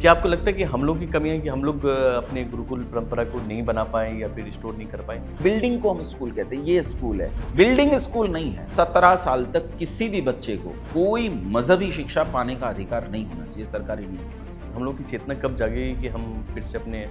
क्या आपको लगता है कि हम लोग की कमी है कि हम लोग अपने गुरुकुल परंपरा को नहीं बना पाए या फिर रिस्टोर नहीं कर पाए? बिल्डिंग को हम स्कूल कहते हैं, ये स्कूल है, बिल्डिंग स्कूल नहीं है। 17 साल तक किसी भी बच्चे को कोई मजहबी शिक्षा पाने का अधिकार नहीं होना चाहिए, सरकारी नहीं होना चाहिए। हम लोग की चेतना कब जागेगी कि हम फिर से अपने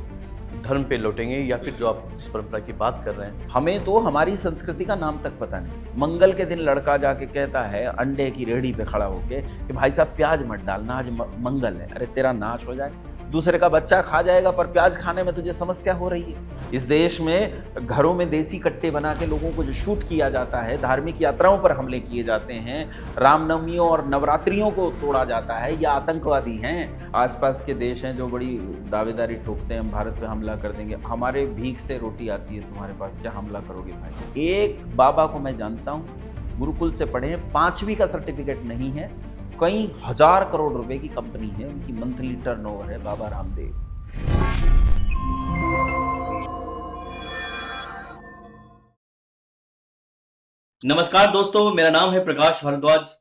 धर्म पे लौटेंगे, या फिर जो आप जिस परंपरा की बात कर रहे हैं? हमें तो हमारी संस्कृति का नाम तक पता नहीं। मंगल के दिन लड़का जाके कहता है अंडे की रेहड़ी पे खड़ा होके कि भाई साहब प्याज मत डालना, आज मंगल है। अरे तेरा नाश हो जाए, दूसरे का बच्चा खा जाएगा, पर प्याज खाने में तुझे समस्या हो रही है। इस देश में घरों में देसी कट्टे बना के लोगों को जो शूट किया जाता है, धार्मिक यात्राओं पर हमले किए जाते हैं, रामनवमियों और नवरात्रियों को तोड़ा जाता है, ये आतंकवादी हैं। आसपास के देश हैं जो बड़ी दावेदारी ठोकते हैं हम भारत पे हमला कर देंगे। हमारे भीख से रोटी आती है तुम्हारे पास, क्या हमला करोगे भाई? एक बाबा को मैं जानता हूँ, गुरुकुल से पढ़े हैं, 5वीं का सर्टिफिकेट नहीं है, कई हजार करोड़ रुपए की कंपनी है, उनकी मंथली टर्नओवर है, बाबा रामदेव। नमस्कार दोस्तों, मेरा नाम है प्रकाश भारद्वाज।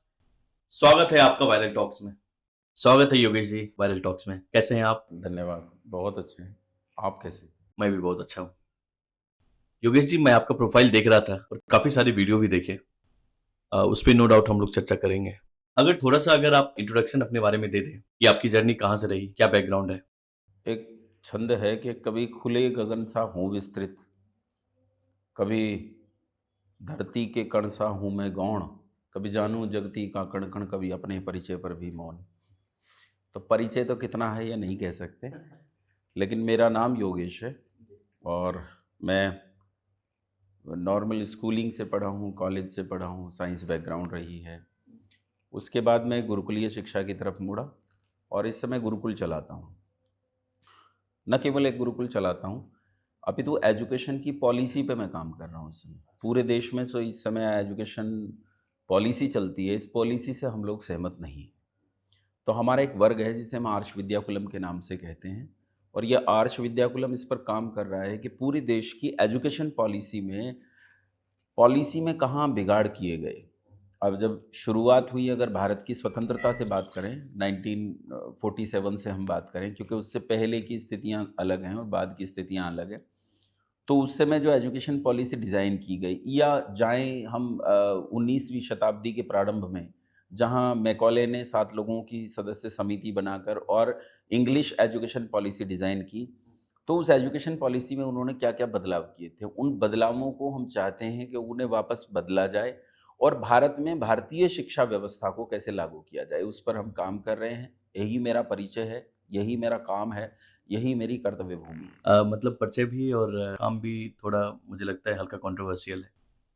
स्वागत है आपका वायरल टॉक्स में। स्वागत है योगेश जी वायरल टॉक्स में। कैसे हैं आप? धन्यवाद, बहुत अच्छे हैं। आप कैसे? मैं भी बहुत अच्छा हूँ। योगेश जी, मैं आपका प्रोफाइल देख रहा था और काफी सारे वीडियो भी देखे। उस पर नो डाउट हम लोग चर्चा करेंगे। अगर आप इंट्रोडक्शन अपने बारे में दे दें कि आपकी जर्नी कहाँ से रही, क्या बैकग्राउंड है? एक छंद है कि कभी खुले गगन सा हूँ विस्तृत, कभी धरती के कण सा हूँ मैं गौण, कभी जानूं जगती का कण कण, कभी अपने परिचय पर भी मौन। तो परिचय तो कितना है ये नहीं कह सकते, लेकिन मेरा नाम योगेश है और मैं नॉर्मल स्कूलिंग से पढ़ा हूँ, कॉलेज से पढ़ा हूँ, साइंस बैकग्राउंड रही है। उसके बाद मैं गुरुकुलीय शिक्षा की तरफ मुड़ा और इस समय गुरुकुल चलाता हूँ। न केवल एक गुरुकुल चलाता हूँ, अपितु एजुकेशन की पॉलिसी पे मैं काम कर रहा हूँ इस समय। पूरे देश में तो इस समय एजुकेशन पॉलिसी चलती है, इस पॉलिसी से हम लोग सहमत नहीं। तो हमारा एक वर्ग है जिसे हम आर्ष विद्याकुलम के नाम से कहते हैं, और यह आर्ष विद्याकुलम इस पर काम कर रहा है कि पूरी देश की एजुकेशन पॉलिसी में कहाँ बिगाड़ किए गए। अब जब शुरुआत हुई, अगर भारत की स्वतंत्रता से बात करें, 1947 से हम बात करें, क्योंकि उससे पहले की स्थितियां अलग हैं और बाद की स्थितियां अलग हैं, तो उस समय जो एजुकेशन पॉलिसी डिज़ाइन की गई, या जाएं हम 19वीं शताब्दी के प्रारंभ में, जहां मैकॉले ने 7 लोगों की सदस्य समिति बनाकर और इंग्लिश एजुकेशन पॉलिसी डिज़ाइन की, तो उस एजुकेशन पॉलिसी में उन्होंने क्या क्या बदलाव किए थे, उन बदलावों को हम चाहते हैं कि उन्हें वापस बदला जाए और भारत में भारतीय शिक्षा व्यवस्था को कैसे लागू किया जाए, उस पर हम काम कर रहे हैं। यही मेरा परिचय है, यही मेरा काम है, यही मेरी कर्तव्य भूमि है। मतलब परिचय भी और काम भी थोड़ा मुझे लगता है हल्का कंट्रोवर्शियल है।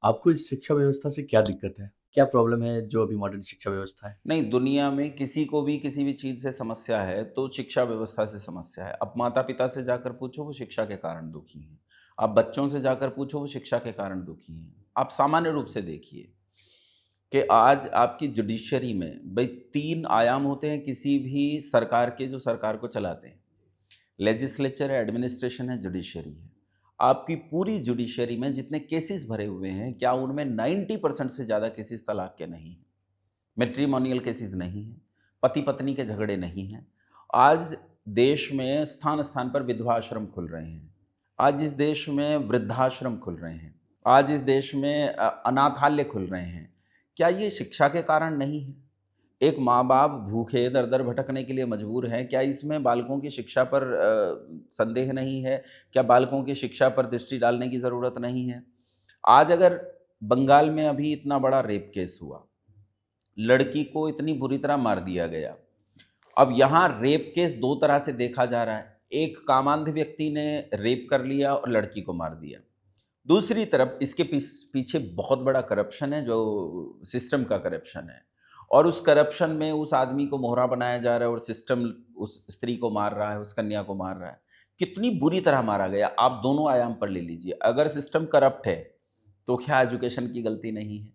आपको इस शिक्षा व्यवस्था से क्या दिक्कत है? क्या प्रॉब्लम है जो अभी मॉडर्न शिक्षा व्यवस्था है? नहीं, दुनिया में किसी को भी किसी भी चीज़ से समस्या है तो शिक्षा व्यवस्था से समस्या है। अब माता पिता से जाकर पूछो, वो शिक्षा के कारण दुखी हैं। आप बच्चों से जाकर पूछो, वो शिक्षा के कारण दुखी हैं। आप सामान्य रूप से देखिए कि आज आपकी जुडिशरी में भाई 3 आयाम होते हैं किसी भी सरकार के, जो सरकार को चलाते हैं। लेजिस्लेचर है, एडमिनिस्ट्रेशन है, जुडिशरी है। आपकी पूरी जुडिशरी में जितने केसेस भरे हुए हैं, क्या उनमें 90% से ज़्यादा केसेस तलाक के नहीं हैं, मैट्रिमोनियल केसेस नहीं हैं, पति पत्नी के झगड़े नहीं हैं। आज देश में स्थान स्थान पर विधवा आश्रम खुल रहे हैं। आज इस देश में वृद्धाश्रम खुल रहे हैं। आज इस देश में अनाथालय खुल रहे हैं। क्या ये शिक्षा के कारण नहीं है? एक माँ बाप भूखे दर दर भटकने के लिए मजबूर हैं, क्या इसमें बालकों की शिक्षा पर संदेह नहीं है? क्या बालकों की शिक्षा पर दृष्टि डालने की ज़रूरत नहीं है? आज अगर बंगाल में अभी इतना बड़ा रेप केस हुआ, लड़की को इतनी बुरी तरह मार दिया गया। अब यहाँ रेप केस 2 तरह से देखा जा रहा है। एक कामांध व्यक्ति ने रेप कर लिया और लड़की को मार दिया। दूसरी तरफ इसके पीछे बहुत बड़ा करप्शन है, जो सिस्टम का करप्शन है, और उस करप्शन में उस आदमी को मोहरा बनाया जा रहा है और सिस्टम उस स्त्री को मार रहा है, उस कन्या को मार रहा है। कितनी बुरी तरह मारा गया, आप दोनों आयाम पर ले लीजिए। अगर सिस्टम करप्ट है तो क्या एजुकेशन की गलती नहीं है?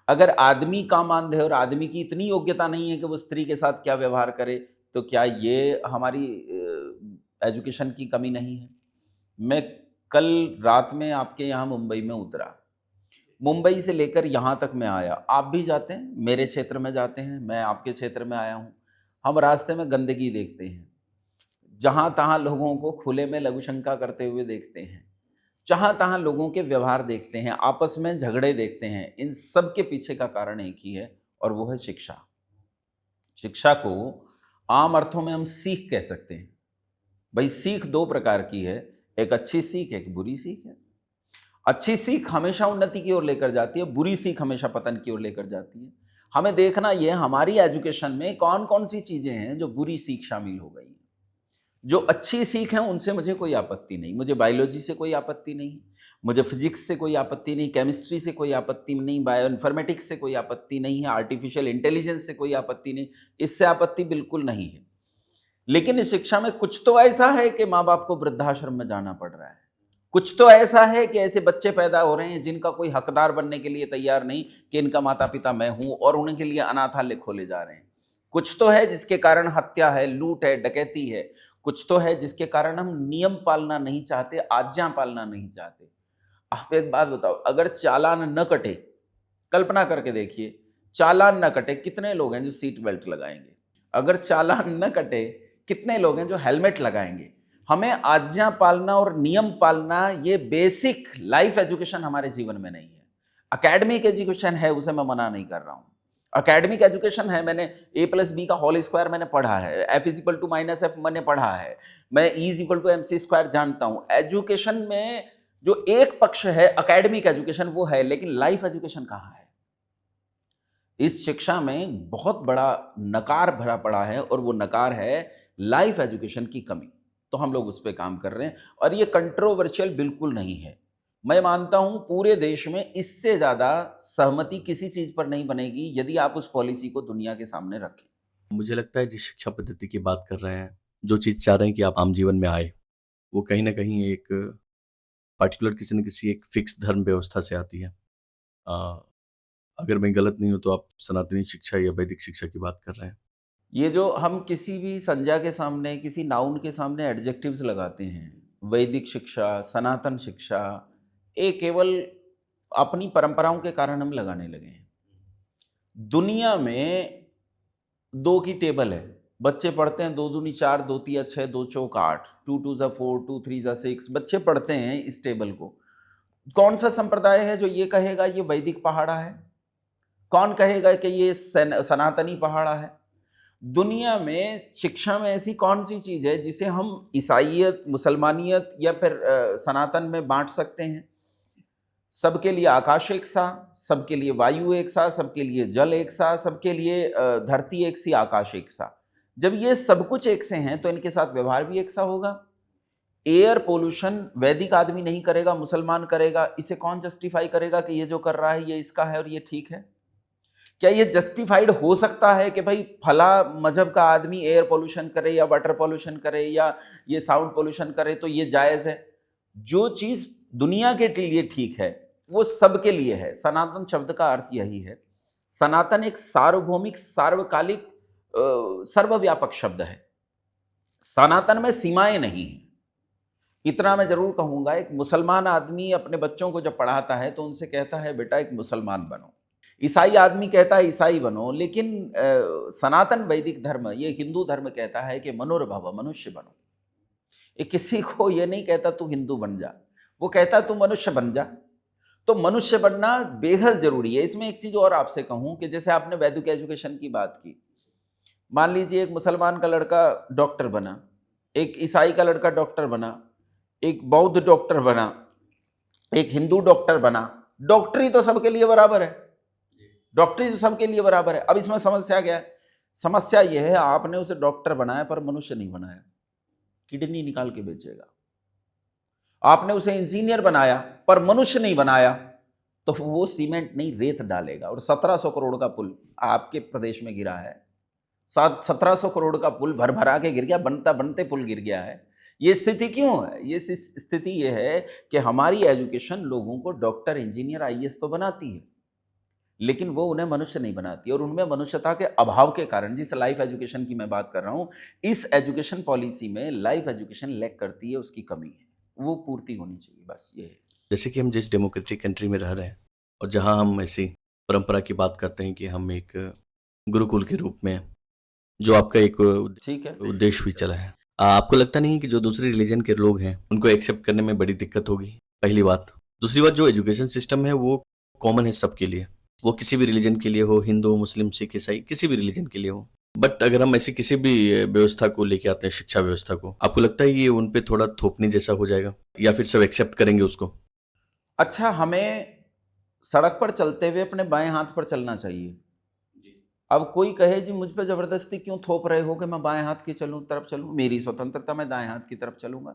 अगर आदमी कामांध है और आदमी की इतनी योग्यता नहीं है कि वो स्त्री के साथ क्या व्यवहार करे, तो क्या ये हमारी एजुकेशन की कमी नहीं है? मैं कल रात में आपके यहाँ मुंबई में उतरा, मुंबई से लेकर यहाँ तक मैं आया। आप भी जाते हैं, मेरे क्षेत्र में जाते हैं, मैं आपके क्षेत्र में आया हूँ। हम रास्ते में गंदगी देखते हैं, जहां तहां लोगों को खुले में लघुशंका करते हुए देखते हैं, जहां तहां लोगों के व्यवहार देखते हैं, आपस में झगड़े देखते हैं, इन सब के पीछे का कारण एक ही है और वो है शिक्षा। शिक्षा को आम अर्थों में हम सीख कह सकते हैं। भाई सीख दो प्रकार की है, एक अच्छी सीख, एक बुरी सीख है। अच्छी सीख हमेशा उन्नति की ओर लेकर जाती है, बुरी सीख हमेशा पतन की ओर लेकर जाती है। हमें देखना यह हमारी एजुकेशन में कौन कौन सी चीजें हैं जो बुरी सीख शामिल हो गई। जो अच्छी सीख है उनसे मुझे कोई आपत्ति नहीं, मुझे बायोलॉजी से कोई आपत्ति नहीं, मुझे फिजिक्स से कोई आपत्ति नहीं, केमिस्ट्री से कोई आपत्ति नहीं, बायो इन्फॉर्मेटिक्स से कोई आपत्ति नहीं है, आर्टिफिशियल इंटेलिजेंस से कोई आपत्ति नहीं, इससे आपत्ति बिल्कुल नहीं है। लेकिन इस शिक्षा में कुछ तो ऐसा है कि माँ बाप को वृद्धाश्रम में जाना पड़ रहा है, कुछ तो ऐसा है कि ऐसे बच्चे पैदा हो रहे हैं जिनका कोई हकदार बनने के लिए तैयार नहीं कि इनका माता पिता मैं हूं, और उनके लिए अनाथालय खोले जा रहे हैं। कुछ तो है जिसके कारण हत्या है, लूट है, डकैती है। कुछ तो है जिसके कारण हम नियम पालना नहीं चाहते, आज्ञा पालना नहीं चाहते। आप एक बात बताओ, अगर चालान न कटे, कल्पना करके देखिए, चालान न कटे, कितने लोग हैं जो सीट बेल्ट लगाएंगे? अगर चालान न कटे, कितने लोग हैं जो हेलमेट लगाएंगे? हमें आज्ञा पालना और नियम पालना, ये बेसिक लाइफ एजुकेशन हमारे जीवन में नहीं है। एकेडमिक एजुकेशन है, उसे मैं मना नहीं कर रहा हूं। एकेडमिक एजुकेशन है, मैंने a+b का होल स्क्वायर मैंने पढ़ा है, f is equal to minus F मैंने पढ़ा है, मैं e is equal to MC square जानता हूं। एजुकेशन में जो एक पक्ष है एकेडमिक एजुकेशन वो है, लेकिन लाइफ एजुकेशन कहां है? इस शिक्षा में बहुत बड़ा नकार भरा पड़ा है और वो नकार है लाइफ एजुकेशन की कमी। तो हम लोग उस पर काम कर रहे हैं और ये कंट्रोवर्शियल बिल्कुल नहीं है। मैं मानता हूं पूरे देश में इससे ज्यादा सहमति किसी चीज पर नहीं बनेगी यदि आप उस पॉलिसी को दुनिया के सामने रखें। मुझे लगता है जिस शिक्षा पद्धति की बात कर रहे हैं, जो चीज़ चाह रहे हैं कि आप आम जीवन में आए, वो कहीं न कहीं एक पार्टिकुलर किसी न किसी एक फिक्स धर्म व्यवस्था से आती है। अ, अगर मैं गलत नहीं हूँ तो आप सनातनी शिक्षा या वैदिक शिक्षा की बात कर रहे हैं। ये जो हम किसी भी संज्ञा के सामने, किसी नाउन के सामने एडजेक्टिव्स लगाते हैं, वैदिक शिक्षा, सनातन शिक्षा, ये केवल अपनी परंपराओं के कारण हम लगाने लगे हैं। दुनिया में दो की टेबल है, बच्चे पढ़ते हैं, 2 दूनी 4, 2 तिया 6, 2 चौक 8, 2 टू ज़ा 4, 2 थ्री ज़ा 6, बच्चे पढ़ते हैं इस टेबल को। कौन सा संप्रदाय है जो ये कहेगा ये वैदिक पहाड़ा है? कौन कहेगा कि ये सनातनी पहाड़ा है? दुनिया में शिक्षा में ऐसी कौन सी चीज है जिसे हम ईसाइयत, मुसलमानियत या फिर सनातन में बांट सकते हैं? सबके लिए आकाश एक सा, सबके लिए वायु एक सा, सबके लिए जल एक सा, सबके लिए धरती एक सी, आकाश एक सा। जब ये सब कुछ एक से हैं तो इनके साथ व्यवहार भी एक सा होगा। एयर पोल्यूशन वैदिक आदमी नहीं करेगा, मुसलमान करेगा। इसे कौन जस्टिफाई करेगा कि ये जो कर रहा है ये इसका है और ये ठीक है? क्या ये जस्टिफाइड हो सकता है कि भाई फला मजहब का आदमी एयर पोल्यूशन करे या वाटर पोल्यूशन करे या ये साउंड पोल्यूशन करे तो ये जायज है? जो चीज दुनिया के लिए ठीक है वो सबके लिए है। सनातन शब्द का अर्थ यही है। सनातन एक सार्वभौमिक, सार्वकालिक, सर्वव्यापक शब्द है। सनातन में सीमाएं नहीं है। इतना मैं जरूर कहूंगा, एक मुसलमान आदमी अपने बच्चों को जब पढ़ाता है तो उनसे कहता है बेटा एक मुसलमान बनो। ईसाई आदमी कहता है ईसाई बनो। लेकिन सनातन वैदिक धर्म, ये हिंदू धर्म कहता है कि मनुर्भव, मनुष्य बनो। ये किसी को ये नहीं कहता तू हिंदू बन जा, वो कहता तू मनुष्य बन जा। तो मनुष्य बनना बेहद जरूरी है। इसमें एक चीज और आपसे कहूं कि जैसे आपने वैदिक एजुकेशन की बात की, मान लीजिए एक मुसलमान का लड़का डॉक्टर बना, एक ईसाई का लड़का डॉक्टर बना, एक बौद्ध डॉक्टर बना, एक हिंदू डॉक्टर बना। डॉक्टरी तो सबके लिए बराबर है, डॉक्टरी तो सबके लिए बराबर है। अब इसमें समस्या क्या है? समस्या यह है आपने उसे डॉक्टर बनाया पर मनुष्य नहीं बनाया, किडनी निकाल के बेचेगा। आपने उसे इंजीनियर बनाया पर मनुष्य नहीं बनाया, तो वो सीमेंट नहीं रेत डालेगा। और 1700 करोड़ का पुल आपके प्रदेश में गिरा है, 1700 करोड़ का पुल भर भरा के गिर गया, बनता बनते पुल गिर गया है। ये स्थिति क्यों है? ये स्थिति ये है कि हमारी एजुकेशन लोगों को डॉक्टर, इंजीनियर, IAS तो बनाती है, लेकिन वो उन्हें मनुष्य नहीं बनाती। और उनमें मनुष्यता के अभाव के कारण, जिस लाइफ एजुकेशन की मैं बात कर रहा हूं, इस एजुकेशन पॉलिसी में लाइफ एजुकेशन लैक करती है, उसकी कमी है, वो पूर्ति होनी चाहिए। बस ये है। जैसे कि हम जिस डेमोक्रेटिक कंट्री में रह रहे हैं और जहाँ हम ऐसी परंपरा की बात करते हैं कि हम एक गुरुकुल के रूप में, जो आपका एक ठीक है। उद्देश्य भी चला है, आपको लगता नहीं है कि जो दूसरे रिलीजन के लोग हैं उनको एक्सेप्ट करने में बड़ी दिक्कत होगी? पहली बात। दूसरी बात, जो एजुकेशन सिस्टम है वो कॉमन है सबके लिए, वो किसी भी रिलीजन के लिए हो, हिंदू मुस्लिम सिख ईसाई किसी भी रिलीजन के लिए हो। बट अगर हम ऐसी किसी भी व्यवस्था को लेके आते हैं, शिक्षा व्यवस्था को, आपको लगता है ये उन पे थोड़ा थोपने जैसा हो जाएगा या फिर सब एक्सेप्ट करेंगे उसको? अच्छा, हमें सड़क पर चलते हुए अपने बाएं हाथ पर चलना चाहिए। अब कोई कहे जी मुझ पे जबरदस्ती क्यों थोप रहे हो कि मैं बाएं हाथ की तरफ चलूं, मेरी स्वतंत्रता, मैं दाएं हाथ की तरफ चलूंगा।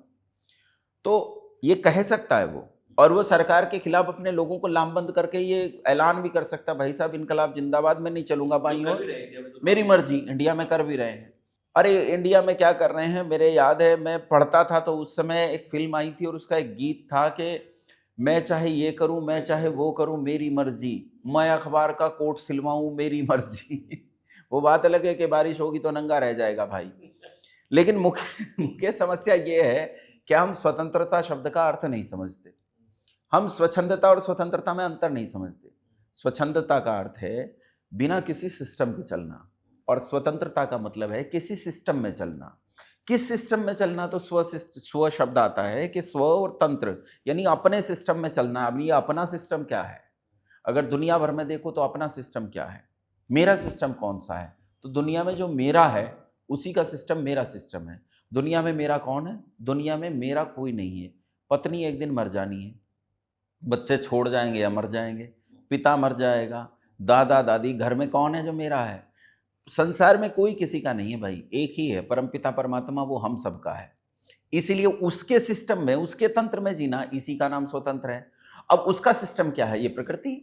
तो ये कह सकता है वो, और वो सरकार के खिलाफ अपने लोगों को लामबंद करके ये ऐलान भी कर सकता है, भाई साहब इनकलाब जिंदाबाद, मैं नहीं चलूंगा बाईं ओर, मेरी मर्जी। इंडिया में कर भी रहे हैं। अरे इंडिया में क्या कर रहे हैं, मेरे याद है मैं पढ़ता था तो उस समय एक फिल्म आई थी और उसका एक गीत था कि मैं चाहे ये करूं, मैं चाहे वो करूं, मेरी मर्जी, मैं अखबार का कोट सिलवाऊं, मेरी मर्जी। वो बात अलग है कि बारिश होगी तो नंगा रह जाएगा भाई। लेकिन मुख्य मुख्य समस्या ये है कि हम स्वतंत्रता शब्द का अर्थ नहीं समझते। हम स्वच्छंदता और स्वतंत्रता में अंतर नहीं समझते। स्वच्छंदता का अर्थ है बिना किसी सिस्टम के चलना, और स्वतंत्रता का मतलब है किसी सिस्टम में चलना। किस सिस्टम में चलना, तो स्व शब्द आता है कि स्व और तंत्र, यानी अपने सिस्टम में चलना। अब ये अपना सिस्टम क्या है? अगर दुनिया भर में देखो तो अपना सिस्टम क्या है, मेरा सिस्टम कौन सा है? तो दुनिया में जो मेरा है उसी का सिस्टम मेरा सिस्टम है। दुनिया में मेरा कौन है? दुनिया में मेरा कोई नहीं है। पत्नी एक दिन मर जानी है, बच्चे छोड़ जाएंगे या मर जाएंगे, पिता मर जाएगा, दादा दादी, घर में कौन है जो मेरा है? संसार में कोई किसी का नहीं है भाई, एक ही है, परमपिता परमात्मा, वो हम सबका है। इसीलिए उसके सिस्टम में, उसके तंत्र में जीना, इसी का नाम स्वतंत्र है। अब उसका सिस्टम क्या है? ये प्रकृति।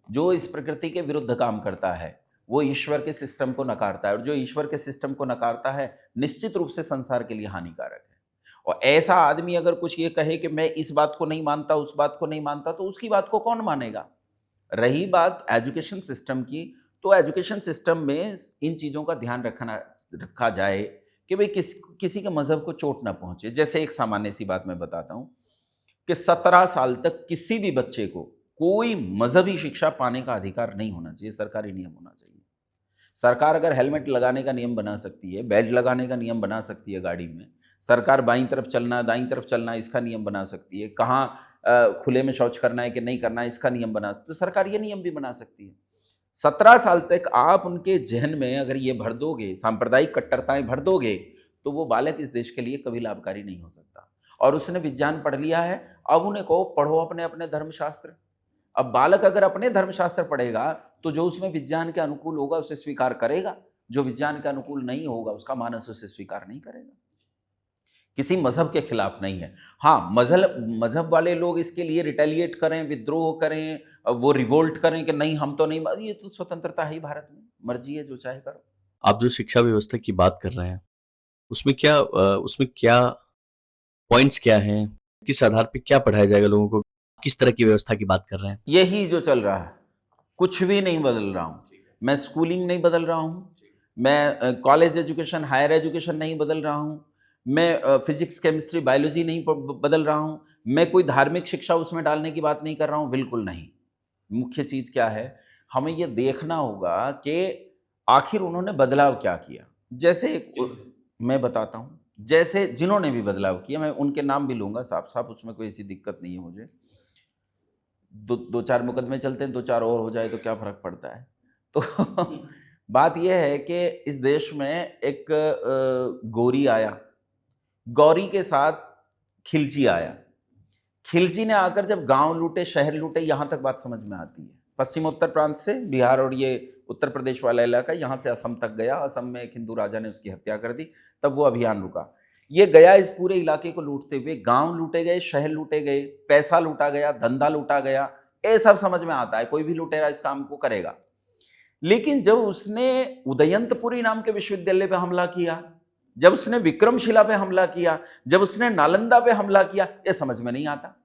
जो इस प्रकृति के विरुद्ध काम करता है वो ईश्वर के सिस्टम को नकारता है, और जो ईश्वर के सिस्टम को नकारता है निश्चित रूप से संसार के लिए हानिकारक है। और ऐसा आदमी अगर कुछ ये कहे कि मैं इस बात को नहीं मानता, उस बात को नहीं मानता, तो उसकी बात को कौन मानेगा? रही बात एजुकेशन सिस्टम की, तो एजुकेशन सिस्टम में इन चीज़ों का ध्यान रखा जाए कि भाई किसी के मज़हब को चोट ना पहुंचे। जैसे एक सामान्य सी बात मैं बताता हूं कि 17 साल तक किसी भी बच्चे को कोई मजहबी शिक्षा पाने का अधिकार नहीं होना चाहिए, सरकारी नियम होना चाहिए। सरकार अगर हेलमेट लगाने का नियम बना सकती है, बेल्ट लगाने का नियम बना सकती है गाड़ी में, सरकार बाईं तरफ चलना, दाईं तरफ चलना, इसका नियम बना सकती है, कहाँ खुले में शौच करना है कि नहीं करना है इसका नियम बना, तो सरकार ये नियम भी बना सकती है। 17 साल तक आप उनके जहन में अगर ये भर दोगे, सांप्रदायिक कट्टरताएं भर दोगे, तो वो बालक इस देश के लिए कभी लाभकारी नहीं हो सकता। और उसने विज्ञान पढ़ लिया है, अब उन्हें कहो पढ़ो अपने अपने धर्मशास्त्र। अब बालक अगर अपने धर्मशास्त्र पढ़ेगा तो जो उसमें विज्ञान के अनुकूल होगा उसे स्वीकार करेगा, जो विज्ञान के अनुकूल नहीं होगा उसका मानस उसे स्वीकार नहीं करेगा। किसी मजहब के खिलाफ नहीं है। हाँ, मजहब वाले लोग इसके लिए रिटेलिएट करें, विद्रोह करें, वो रिवोल्ट करें कि नहीं हम तो नहीं, ये तो स्वतंत्रता है ही भारत में, मर्जी है जो चाहे करो। आप जो शिक्षा व्यवस्था की बात कर रहे हैं उसमें क्या पॉइंट्स क्या हैं, किस आधार पे क्या पढ़ाया जाएगा लोगों को, किस तरह की व्यवस्था की बात कर रहे हैं? यही जो चल रहा है, कुछ भी नहीं बदल रहा हूँ मैं। स्कूलिंग नहीं बदल रहा हूँ मैं, कॉलेज एजुकेशन, हायर एजुकेशन नहीं बदल रहा हूँ मैं, फिजिक्स केमिस्ट्री बायोलॉजी नहीं बदल रहा हूँ मैं, कोई धार्मिक शिक्षा उसमें डालने की बात नहीं कर रहा हूँ, बिल्कुल नहीं। मुख्य चीज़ क्या है, हमें ये देखना होगा कि आखिर उन्होंने बदलाव क्या किया। जैसे मैं बताता हूँ, जैसे जिन्होंने भी बदलाव किया, मैं उनके नाम भी लूँगा साफ साफ, उसमें कोई ऐसी दिक्कत नहीं है मुझे। दो चार मुकदमे चलते हैं, 2-4 और हो जाए तो क्या फ़र्क पड़ता है। तो बात यह है कि इस देश में एक गोरी आया, गौरी के साथ खिलजी आया। खिलजी ने आकर जब गांव लूटे, शहर लूटे, यहाँ तक बात समझ में आती है। पश्चिम उत्तर प्रांत से बिहार और ये उत्तर प्रदेश वाला इलाका, यहाँ से असम तक गया। असम में एक हिंदू राजा ने उसकी हत्या कर दी, तब वो अभियान रुका। ये गया इस पूरे इलाके को लूटते हुए, गांव लूटे गए, शहर लूटे गए, पैसा लूटा गया, धंधा लूटा गया, ये सब समझ में आता है, कोई भी लुटेरा इस काम को करेगा। लेकिन जब उसने उदयंतपुरी नाम के विश्वविद्यालय पे हमला किया, जब उसने विक्रमशिला पे हमला किया, जब उसने नालंदा पे हमला किया, ये समझ में नहीं आता।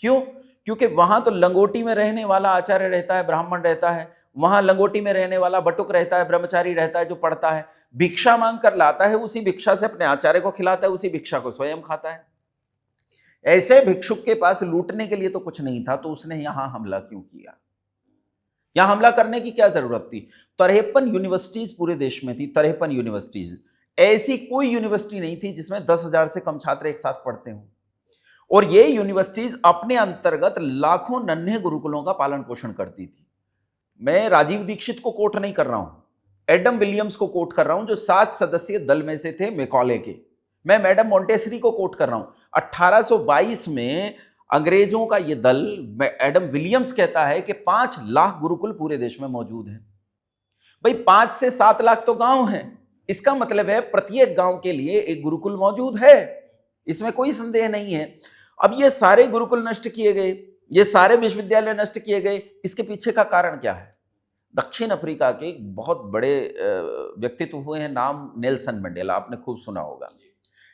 क्यों? क्योंकि वहां तो लंगोटी में रहने वाला आचार्य रहता है, ब्राह्मण रहता है, वहां लंगोटी में रहने वाला बटुक रहता है, ब्रह्मचारी रहता है जो पढ़ता है, भिक्षा मांग कर लाता है, उसी भिक्षा से अपने आचार्य को खिलाता है, उसी भिक्षा को स्वयं खाता है। ऐसे भिक्षुक के पास लूटने के लिए तो कुछ नहीं था, तो उसने यहां हमला क्यों किया? यहां हमला करने की क्या जरूरत थी? 53 यूनिवर्सिटीज पूरे देश में थी, 53 यूनिवर्सिटीज। ऐसी कोई यूनिवर्सिटी नहीं थी जिसमें 10,000 से कम छात्र एक साथ पढ़ते हों। और ये यूनिवर्सिटीज अपने अंतर्गत लाखों नन्हे गुरुकुलों का पालन पोषण करती थी। मैं राजीव दीक्षित को कोट नहीं कर रहा हूं, एडम विलियम्स को कोट कर रहा हूं, जो 7 सदस्यीय दल में से थे मैकॉले के। मैं मैडम मोंटेसरी को कोट कर रहा हूं। 1822 में अंग्रेजों का यह दल, एडम विलियम्स कहता है कि 5 लाख गुरुकुल पूरे देश में मौजूद हैं। भाई 5 से 7 लाख तो गांव हैं, इसका मतलब है प्रत्येक गांव के लिए एक गुरुकुल मौजूद है, इसमें कोई संदेह नहीं है। अब ये सारे गुरुकुल नष्ट किए गए, ये सारे विश्वविद्यालय नष्ट किए गए, इसके पीछे का कारण क्या है? दक्षिण अफ्रीका के एक बहुत बड़े व्यक्तित्व हुए हैं, नाम नेल्सन मंडेला, आपने खूब सुना होगा।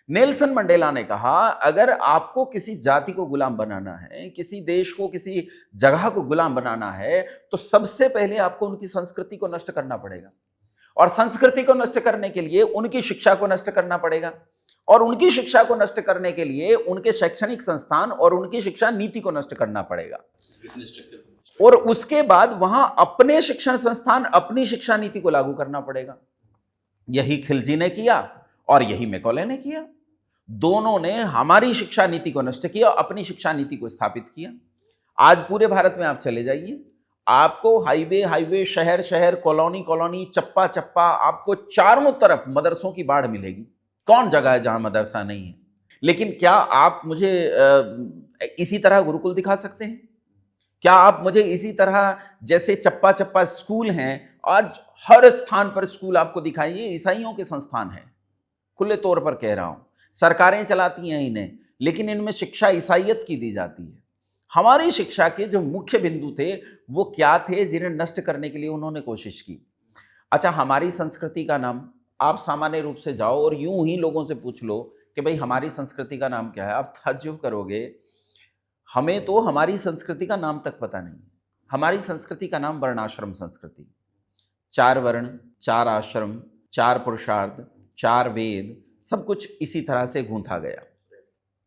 नेल्सन मंडेला ने कहा, अगर आपको किसी जाति को गुलाम बनाना है, किसी देश को, किसी जगह को गुलाम बनाना है, तो सबसे पहले आपको उनकी संस्कृति को नष्ट करना पड़ेगा, और संस्कृति को नष्ट करने के लिए उनकी शिक्षा को नष्ट करना पड़ेगा, और उनकी शिक्षा को नष्ट करने के लिए उनके शैक्षणिक संस्थान और उनकी शिक्षा नीति को नष्ट करना पड़ेगा, और उसके बाद वहां अपने शिक्षण संस्थान, अपनी शिक्षा नीति को लागू करना पड़ेगा। यही खिलजी ने किया और यही मैकॉले ने किया। दोनों ने हमारी शिक्षा नीति को नष्ट किया, अपनी शिक्षा नीति को स्थापित किया। आज पूरे भारत में आप चले जाइए, आपको हाईवे, शहर शहर, कॉलोनी, चप्पा चप्पा, आपको चारों तरफ मदरसों की बाढ़ मिलेगी। कौन जगह है जहां मदरसा नहीं है? लेकिन क्या आप मुझे इसी तरह गुरुकुल दिखा सकते हैं? क्या आप मुझे इसी तरह जैसे चप्पा चप्पा स्कूल हैं, आज हर स्थान पर स्कूल आपको दिखाइए, ईसाइयों के संस्थान हैं, खुले तौर पर कह रहा हूं, सरकारें चलाती हैं इन्हें, लेकिन इनमें शिक्षा ईसाइयत की दी जाती है। हमारी शिक्षा के जो मुख्य बिंदु थे वो क्या थे, जिन्हें नष्ट करने के लिए उन्होंने कोशिश की? अच्छा, हमारी संस्कृति का नाम, आप सामान्य रूप से जाओ और यूं ही लोगों से पूछ लो कि भाई हमारी संस्कृति का नाम क्या है, आप ताज्जुब करोगे। हमें तो हमारी संस्कृति का नाम तक पता नहीं। हमारी संस्कृति का नाम वर्णाश्रम संस्कृति, 4 वर्ण, 4 आश्रम, 4 पुरुषार्थ, 4 वेद, सब कुछ इसी तरह से गूंथा गया।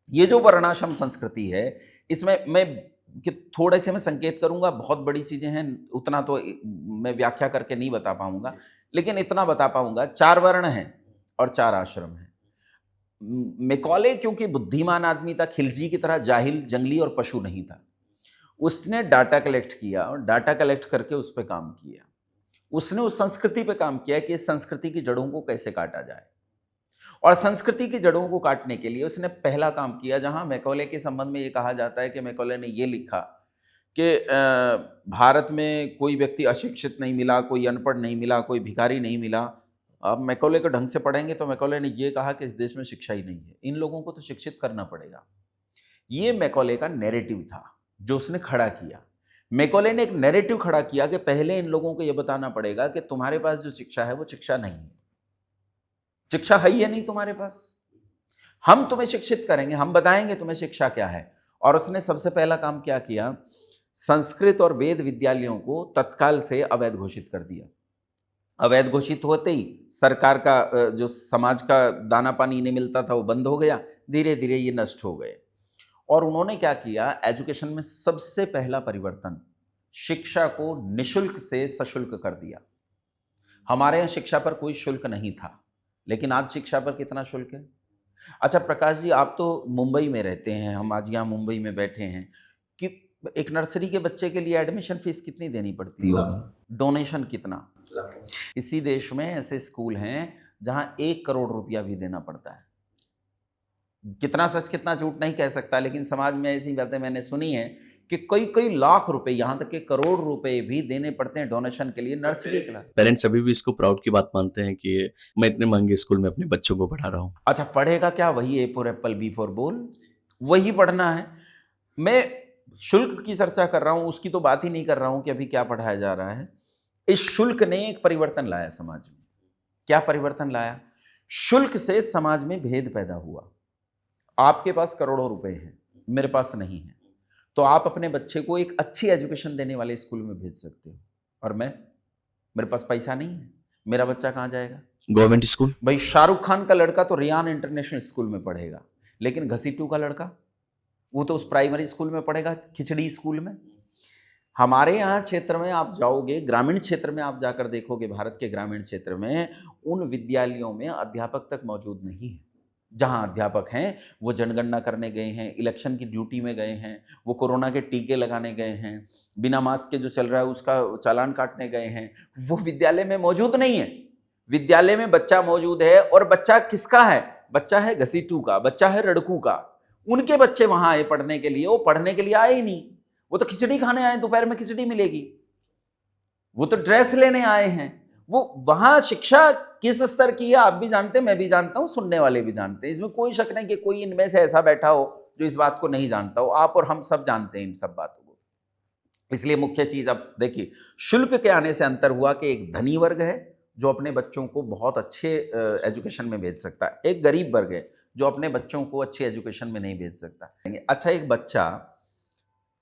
ये जो वर्णाश्रम संस्कृति है, इसमें मैं थोड़े से मैं संकेत करूंगा, बहुत बड़ी चीजें हैं, उतना तो मैं व्याख्या करके नहीं बता पाऊंगा, लेकिन इतना बता पाऊंगा, 4 वर्ण हैं और 4 आश्रम हैं। मैकॉले क्योंकि बुद्धिमान आदमी था, खिलजी की तरह जाहिल, जंगली और पशु नहीं था। उसने डाटा कलेक्ट किया और डाटा कलेक्ट करके उस पर काम किया। उसने उस संस्कृति पे काम किया कि इस संस्कृति की जड़ों को कैसे काटा जाए, और संस्कृति की जड़ों को काटने के लिए उसने पहला काम किया, जहां मैकॉले के संबंध में ये कहा जाता है कि मैकॉले ने ये लिखा कि भारत में कोई व्यक्ति अशिक्षित नहीं मिला, कोई अनपढ़ नहीं मिला, कोई भिखारी नहीं मिला। अब मैकॉले को ढंग से पढ़ेंगे तो मैकॉले ने ये कहा कि इस देश में शिक्षा ही नहीं है, इन लोगों को तो शिक्षित करना पड़ेगा। ये मैकॉले का नैरेटिव था जो उसने खड़ा किया। मैकॉले ने एक नैरेटिव खड़ा किया कि पहले इन लोगों को यह बताना पड़ेगा कि तुम्हारे पास जो शिक्षा है वो शिक्षा नहीं है, शिक्षा है या नहीं तुम्हारे पास, हम तुम्हें शिक्षित करेंगे, हम बताएंगे तुम्हें शिक्षा क्या है। और उसने सबसे पहला काम क्या किया, संस्कृत और वेद विद्यालयों को तत्काल से अवैध घोषित कर दिया। अवैध घोषित होते ही सरकार का जो समाज का दाना पानी इन्हें मिलता था वो बंद हो गया, धीरे धीरे ये नष्ट हो गए। और उन्होंने क्या किया, एजुकेशन में सबसे पहला परिवर्तन, शिक्षा को निशुल्क से सशुल्क कर दिया। हमारे यहाँ शिक्षा पर कोई शुल्क नहीं था, लेकिन आज शिक्षा पर कितना शुल्क है। अच्छा प्रकाश जी, आप तो मुंबई में रहते हैं, हम आज यहाँ मुंबई में बैठे हैं, कि एक नर्सरी के बच्चे के लिए एडमिशन फीस कितनी देनी पड़ती है, डोनेशन कितना। इसी देश में ऐसे स्कूल हैं जहां 1 करोड़ रुपया भी देना पड़ता है। कितना सच कितना झूठ नहीं कह सकता, लेकिन समाज में ऐसी बातें मैंने सुनी है कि कई लाख रुपए, यहां तक कि करोड़ रुपए भी देने पड़ते हैं डोनेशन के लिए नर्सरी क्लास। पेरेंट्स अभी भी इसको प्राउड की बात मानते हैं कि मैं इतने महंगे स्कूल में अपने बच्चों को पढ़ा रहा हूँ। अच्छा, पढ़ेगा क्या, वही A for apple, B for ball, वही पढ़ना है। मैं शुल्क की चर्चा कर रहा हूं, उसकी तो बात ही नहीं कर रहा हूं कि अभी क्या पढ़ाया जा रहा है। इस शुल्क ने एक परिवर्तन लाया समाज में। क्या परिवर्तन लाया? शुल्क से समाज में भेद पैदा हुआ। आपके पास करोड़ों रुपए हैं, मेरे पास नहीं है, तो आप अपने बच्चे को एक अच्छी एजुकेशन देने वाले स्कूल में भेज सकते हो, और मेरे पास पैसा नहीं है, मेरा बच्चा कहाँ जाएगा? Government school. भाई शाहरुख खान का लड़का तो रियान इंटरनेशनल स्कूल में पढ़ेगा, लेकिन घसीटू का लड़का वो तो उस प्राइमरी स्कूल में पढ़ेगा, खिचड़ी स्कूल में। हमारे यहाँ क्षेत्र में आप जाओगे, ग्रामीण क्षेत्र में आप जाकर देखोगे, भारत के ग्रामीण क्षेत्र में उन विद्यालयों में अध्यापक तक मौजूद नहीं है। जहाँ अध्यापक हैं वो जनगणना करने गए हैं, इलेक्शन की ड्यूटी में गए हैं, वो कोरोना के टीके लगाने गए हैं, बिना मास्क के जो चल रहा है उसका चालान काटने गए हैं, वो विद्यालय में मौजूद नहीं है। विद्यालय में बच्चा मौजूद है, और बच्चा किसका है? बच्चा है घसीटू का, बच्चा है रड़कू का। उनके बच्चे वहां आए पढ़ने के लिए, वो पढ़ने के लिए आए ही नहीं, वो तो खिचड़ी खाने आए, दोपहर में खिचड़ी मिलेगी, वो तो ड्रेस लेने आए हैं। वो वहां शिक्षा किस स्तर की है आप भी जानते हैं, मैं भी जानता हूं, सुनने वाले भी जानते हैं। इसमें कोई शक नहीं कि कोई इनमें से ऐसा बैठा हो जो इस बात को नहीं जानता हो। आप और हम सब जानते हैं इन सब बातों को। इसलिए मुख्य चीज अब देखिए, शुल्क के आने से अंतर हुआ कि एक धनी वर्ग है जो अपने बच्चों को बहुत अच्छे एजुकेशन में भेज सकता है, एक गरीब वर्ग है जो अपने बच्चों को अच्छे एजुकेशन में नहीं भेज सकता। अच्छा, एक बच्चा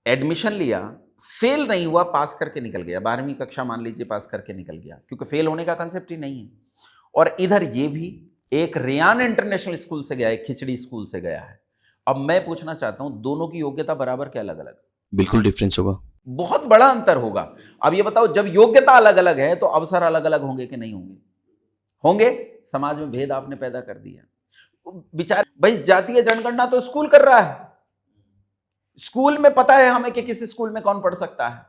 एडमिशन लिया, फेल नहीं हुआ, पास करके निकल गया, 12वीं कक्षा मान लीजिए पास करके निकल गया, क्योंकि फेल होने का कंसेप्ट ही नहीं है। और इधर ये भी एक रियान इंटरनेशनल स्कूल से गया है, खिचड़ी स्कूल से गया है। अब मैं पूछना चाहता हूं, दोनों की योग्यता बराबर के अलग अलग? बिल्कुल डिफरेंस होगा, बहुत बड़ा अंतर होगा। अब ये बताओ, जब योग्यता अलग अलग है तो अवसर अलग अलग होंगे कि नहीं होंगे? होंगे। समाज में भेद आपने पैदा कर दिया। बेचारे भाई, जातीय जनगणना तो स्कूल कर रहा है, स्कूल में पता है हमें कि किस स्कूल में कौन पढ़ सकता है।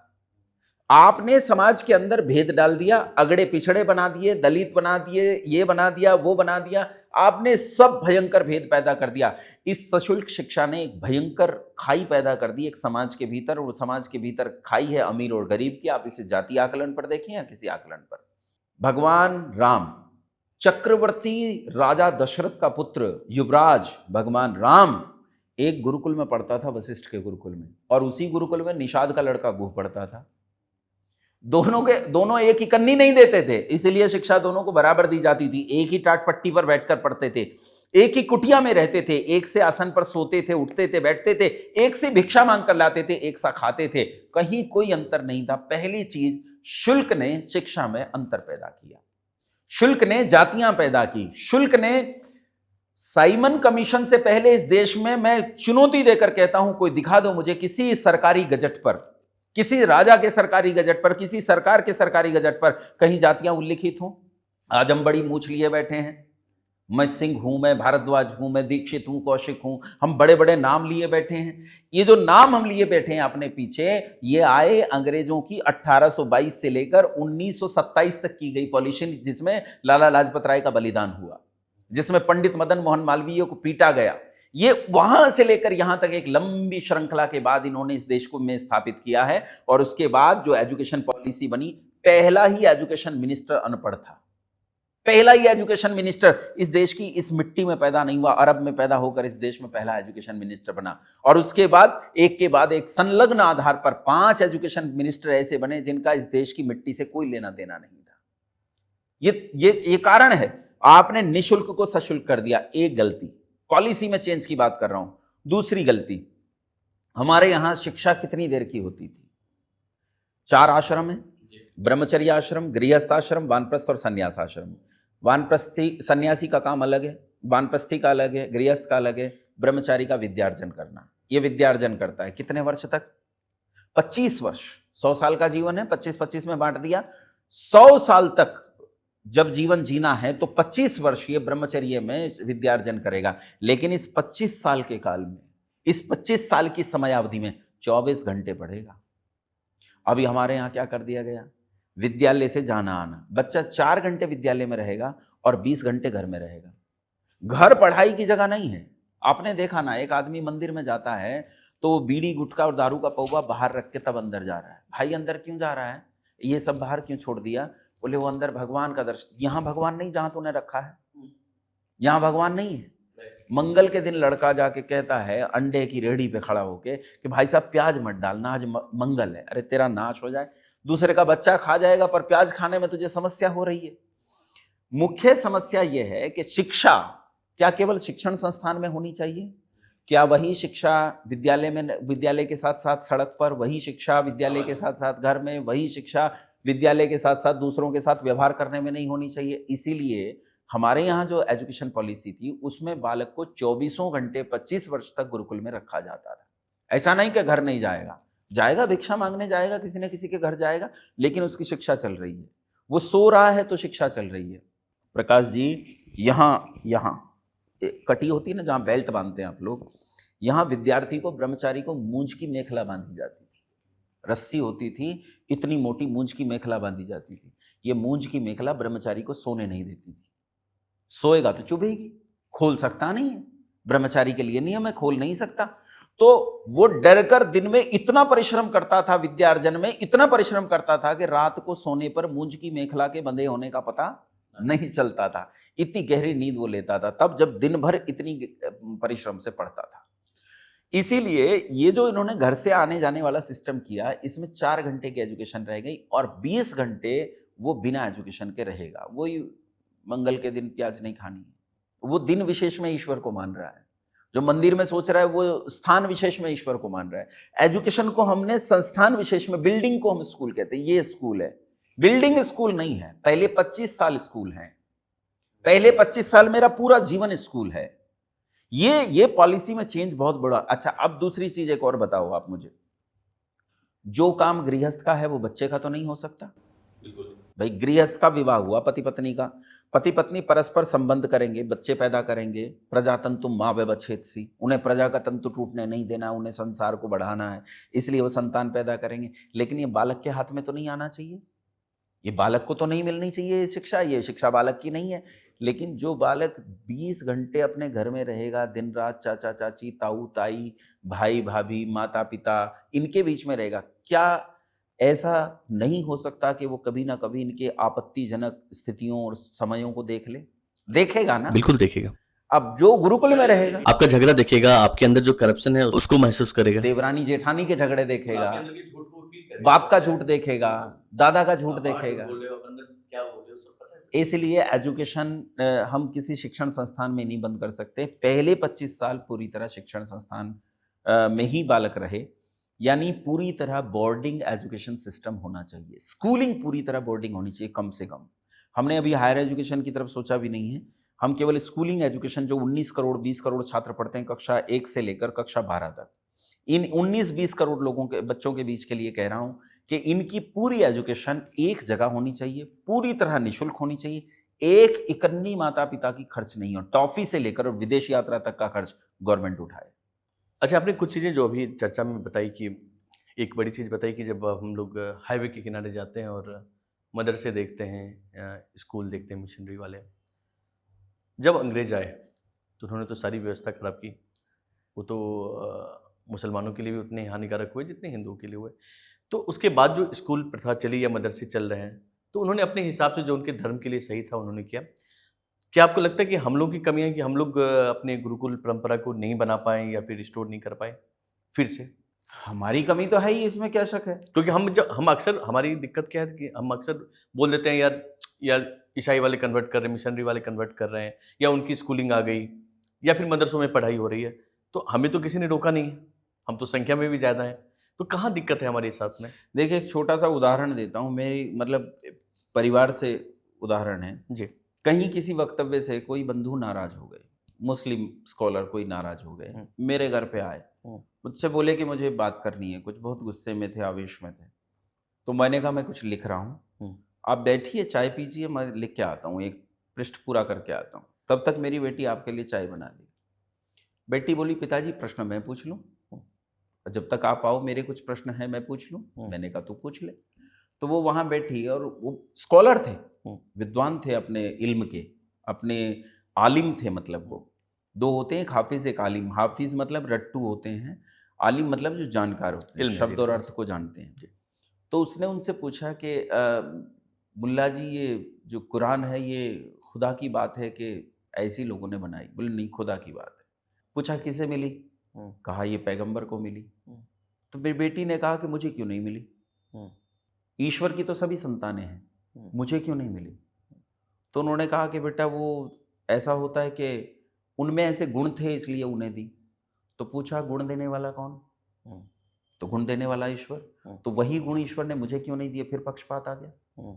आपने समाज के अंदर भेद डाल दिया, अगड़े पिछड़े बना दिए, दलित बना दिए, ये बना दिया, वो बना दिया, आपने सब भयंकर भेद पैदा कर दिया। इस सशुल्क शिक्षा ने एक भयंकर खाई पैदा कर दी एक समाज के भीतर, और समाज के भीतर खाई है अमीर और गरीब की। आप इसे जाति आकलन पर देखें या किसी आकलन पर। भगवान राम, चक्रवर्ती राजा दशरथ का पुत्र युवराज भगवान राम, एक गुरुकुल में पढ़ता था, वशिष्ठ के गुरुकुल में, और उसी गुरुकुल में निषाद का लड़का गुह पढ़ता था। दोनों एक ही कन्नी नहीं देते थे, इसलिए शिक्षा दोनों को बराबर दी जाती थी। एक ही टाट पट्टी पर बैठकर पढ़ते थे, एक ही कुटिया में रहते थे, एक से आसन पर सोते थे, उठते थे, बैठते थे, एक से भिक्षा मांग कर लाते थे, एक सा खाते थे, कहीं कोई अंतर नहीं था। पहली चीज, शुल्क ने शिक्षा में अंतर पैदा किया, शुल्क ने जातियां पैदा की, शुल्क ने साइमन कमीशन से पहले इस देश में, मैं चुनौती देकर कहता हूं, कोई दिखा दो मुझे किसी सरकारी गजट पर, किसी राजा के सरकारी गजट पर, किसी सरकार के सरकारी गजट पर कहीं जातियां उल्लिखित हों। आज हम बड़ी मूछ लिए बैठे हैं, मैं सिंह हूं, मैं भारद्वाज हूं, मैं दीक्षित हूं, कौशिक हूं, हम बड़े बड़े नाम लिए बैठे हैं। ये जो नाम हम लिए बैठे हैं अपने पीछे, ये आए अंग्रेजों की 1822 से लेकर 1927 तक की गई पॉलिसी, जिसमें लाला लाजपत राय का बलिदान हुआ, जिसमें पंडित मदन मोहन मालवीय को पीटा गया। ये वहां से लेकर यहां तक एक लंबी श्रृंखला के बाद इन्होंने इस देश को में स्थापित किया है। और उसके बाद जो एजुकेशन पॉलिसी बनी, पहला ही एजुकेशन मिनिस्टर अनपढ़ था, पहला ही एजुकेशन मिनिस्टर इस देश की इस मिट्टी में पैदा नहीं हुआ, अरब में पैदा होकर इस देश में पहला एजुकेशन मिनिस्टर बना। और उसके बाद एक संलग्न आधार पर 5 एजुकेशन मिनिस्टर ऐसे बने जिनका इस देश की मिट्टी से कोई लेना देना नहीं था। ये कारण है, आपने निशुल्क को सशुल्क कर दिया, एक गलती, पॉलिसी में चेंज की बात कर रहा हूं। दूसरी गलती, हमारे यहां शिक्षा कितनी देर की होती थी? 4 आश्रम है, ब्रह्मचर्य आश्रम, गृहस्थ आश्रम, वानप्रस्थ और संन्यास आश्रम। वानप्रस्थी सन्यासी का काम अलग है, वानप्रस्थी का अलग है, गृहस्थ का अलग है, ब्रह्मचारी का विद्यार्जन करना। ये विद्यार्जन करता है कितने वर्ष तक? 25 वर्ष। 100 साल का जीवन है, 25-25 में बांट दिया। 100 साल तक जब जीवन जीना है तो 25 वर्ष ये ब्रह्मचर्य में विद्यार्जन करेगा। लेकिन इस 25 साल के काल में, इस 25 साल की समयावधि में 24 घंटे पढ़ेगा। अभी हमारे यहाँ क्या कर दिया गया? विद्यालय से जाना आना, बच्चा 4 घंटे विद्यालय में रहेगा और 20 घंटे घर में रहेगा। घर पढ़ाई की जगह नहीं है। आपने देखा ना, एक आदमी मंदिर में जाता है तो वो बीड़ी गुटखा और दारू का पौवा बाहर रख के तब अंदर जा रहा है। भाई अंदर क्यों जा रहा है? ये सब बाहर क्यों छोड़ दिया? बोले वो अंदर भगवान का दर्शन। यहाँ भगवान नहीं जहां तूने रखा है, यहाँ भगवान नहीं है। मंगल के दिन लड़का जाके कहता है अंडे की रेहड़ी पे खड़ा होके कि भाई साहब प्याज मत डालना, आज मंगल है। अरे तेरा नाश हो जाए, दूसरे का बच्चा खा जाएगा पर प्याज खाने में तुझे समस्या हो रही है। मुख्य समस्या यह है कि शिक्षा क्या केवल शिक्षण संस्थान में होनी चाहिए? क्या वही शिक्षा विद्यालय में, विद्यालय के साथ साथ सड़क पर, वही शिक्षा विद्यालय के साथ साथ घर में, वही शिक्षा विद्यालय के साथ साथ दूसरों के साथ व्यवहार करने में नहीं होनी चाहिए? इसीलिए हमारे यहाँ जो एजुकेशन पॉलिसी थी उसमें बालक को 24 घंटे 25 वर्ष तक गुरुकुल में रखा जाता था। ऐसा नहीं कि घर नहीं जाएगा, जाएगा, भिक्षा मांगने जाएगा, किसी न किसी के घर जाएगा, लेकिन उसकी शिक्षा चल रही है। वो सो रहा है तो शिक्षा चल रही है। प्रकाश जी, यहाँ कटी होती है ना, जहाँ बेल्ट बांधते हैं आप लोग, यहाँ विद्यार्थी को, ब्रह्मचारी को मूंज की मेखला बांधी जाती थी, रस्सी होती थी, इतनी मोटी मूंज की मेखला बांधी जाती थी। ये मूंज की मेखला ब्रह्मचारी को सोने नहीं देती थी। सोएगा तो चुभेगी, खोल सकता नहीं है, ब्रह्मचारी के लिए नियम है, खोल नहीं सकता। तो वो डरकर दिन में इतना परिश्रम करता था, विद्यार्जन में इतना परिश्रम करता था कि रात को सोने पर मूंज की मेखला के बंधे होने का पता नहीं चलता था। इतनी गहरी नींद वो लेता था, तब जब दिन भर इतनी परिश्रम से पढ़ता था। इसीलिए ये जो इन्होंने घर से आने जाने वाला सिस्टम किया, इसमें 4 घंटे की एजुकेशन रह गई और 20 घंटे वो बिना एजुकेशन के रहेगा। वही मंगल के दिन प्याज नहीं खानी है, वो दिन विशेष में ईश्वर को मान रहा है। जो मंदिर में सोच रहा है वो स्थान विशेष में ईश्वर को मान रहा है। एजुकेशन को हमने संस्थान विशेष में, बिल्डिंग को हम स्कूल कहते हैं, ये स्कूल है, बिल्डिंग स्कूल नहीं है। पहले 25 साल स्कूल है, पहले 25 साल मेरा पूरा जीवन स्कूल है। ये पॉलिसी में चेंज बहुत बड़ा। अच्छा, अब दूसरी चीज एक और बताओ आप मुझे, जो काम गृहस्थ का है वो बच्चे का तो नहीं हो सकता। भाई गृहस्थ का विवाह हुआ, पति पत्नी का, पति पत्नी परस्पर संबंध करेंगे, बच्चे पैदा करेंगे, प्रजातंतु माँ व्यवच्छेदसी, उन्हें प्रजा का तंतु टूटने नहीं देना, उन्हें संसार को बढ़ाना है, इसलिए वो संतान पैदा करेंगे। लेकिन ये बालक के हाथ में तो नहीं आना चाहिए, ये बालक को तो नहीं मिलनी चाहिए ये शिक्षा बालक की नहीं है। लेकिन जो बालक 20 घंटे अपने घर में रहेगा, दिन रात चाचा चाची, ताऊ ताई, भाई भाभी, माता पिता, इनके बीच में रहेगा, क्या ऐसा नहीं हो सकता कि वो कभी ना कभी इनके आपत्तिजनक स्थितियों और समयों को देख ले? देखेगा ना। बिल्कुल देखेगा। अब जो गुरुकुल में रहेगा, आपका झगड़ा देखेगा, आपके अंदर जो करप्शन है उसको महसूस करेगा, देवरानी जेठानी के झगड़े देखेगा, बाप का झूठ देखेगा, दादा का झूठ देखेगा। इसलिए एजुकेशन हम किसी शिक्षण संस्थान में नहीं बंद कर सकते। पहले 25 साल पूरी तरह शिक्षण संस्थान में ही बालक रहे, यानी पूरी तरह बोर्डिंग एजुकेशन सिस्टम होना चाहिए। स्कूलिंग पूरी तरह बोर्डिंग होनी चाहिए कम से कम। हमने अभी हायर एजुकेशन की तरफ सोचा भी नहीं है, हम केवल स्कूलिंग एजुकेशन, जो 19 करोड़ 20 करोड़ छात्र पढ़ते हैं कक्षा 1 से लेकर कक्षा 12 तक, इन 19-20 करोड़ लोगों के बच्चों के बीच के लिए कह रहा हूं कि इनकी पूरी एजुकेशन एक जगह होनी चाहिए, पूरी तरह निःशुल्क होनी चाहिए, एक इकन्नी माता पिता की खर्च नहीं हो, टॉफी से लेकर और विदेश यात्रा तक का खर्च गवर्नमेंट उठाए। अच्छा, आपने कुछ चीज़ें जो अभी चर्चा में बताई कि एक बड़ी चीज़ बताई कि जब हम लोग हाईवे के किनारे जाते हैं और मदरसे देखते हैं, स्कूल देखते हैं मिशनरी वाले, जब अंग्रेज आए तो उन्होंने तो सारी व्यवस्था खराब की। वो तो मुसलमानों के लिए भी उतने हानिकारक हुए जितने हिंदुओं के लिए हुए। तो उसके बाद जो स्कूल प्रथा चली या मदरसे चल रहे हैं, तो उन्होंने अपने हिसाब से जो उनके धर्म के लिए सही था उन्होंने किया। क्या आपको लगता है कि हम लोग की कमियाँ, कि हम लोग अपने गुरुकुल परंपरा को नहीं बना पाए या फिर रिस्टोर नहीं कर पाए फिर से? हमारी कमी तो है ही, इसमें क्या शक है। क्योंकि हम अक्सर, हमारी दिक्कत क्या है कि हम अक्सर बोल देते हैं यार ईसाई वाले कन्वर्ट कर रहे हैं, मिशनरी वाले कन्वर्ट कर रहे हैं, या उनकी स्कूलिंग आ गई, या फिर मदरसों में पढ़ाई हो रही है, तो हमें तो किसी ने रोका नहीं है, हम तो संख्या में भी ज़्यादा हैं, तो कहाँ दिक्कत है हमारे साथ में? देखिए, एक छोटा सा उदाहरण देता हूँ, मेरी मतलब परिवार से उदाहरण है। जी। कहीं किसी वक्तव्य से कोई बंधु नाराज हो गए, मुस्लिम स्कॉलर कोई नाराज हो गए, मेरे घर पे आए, मुझसे बोले कि मुझे बात करनी है, कुछ बहुत गुस्से में थे, आवेश में थे। तो मैंने कहा मैं कुछ लिख रहा हूँ, आप बैठिए, चाय पीजिए, मैं लिख के आता हूँ, एक पृष्ठ पूरा करके आता हूँ। तब तक मेरी बेटी आपके लिए चाय बना दी। बेटी बोली, पिताजी प्रश्न मैं पूछ लूँ? जब तक आप आओ मेरे कुछ प्रश्न हैं, मैं पूछ लूँ? मैंने कहा तू पूछ ले। तो वो वहाँ बैठी और वो स्कॉलर थे, विद्वान थे, अपने इल्म के, अपने आलिम थे। मतलब वो दो होते हैं, एक हाफिज एक आलिम। हाफिज मतलब रट्टू होते हैं, आलिम मतलब जो जानकार होते हैं, शब्द और अर्थ को जानते हैं। तो उसने उनसे पूछा कि मुल्ला जी, ये जो कुरान है ये खुदा की बात है कि ऐसी लोगों ने बनाई? बोले नहीं, खुदा की बात है। पूछा किसे मिली? कहा ये पैगंबर को मिली। तो मेरी बेटी ने कहा कि मुझे क्यों नहीं मिली? ईश्वर की तो सभी संतानें हैं, मुझे क्यों नहीं मिली? तो उन्होंने कहा कि बेटा वो ऐसा होता है कि उनमें ऐसे गुण थे इसलिए उन्हें दी। तो पूछा गुण देने वाला कौन? तो गुण देने वाला ईश्वर। तो वही गुण ईश्वर ने मुझे क्यों नहीं दिए? फिर पक्षपात आ गया।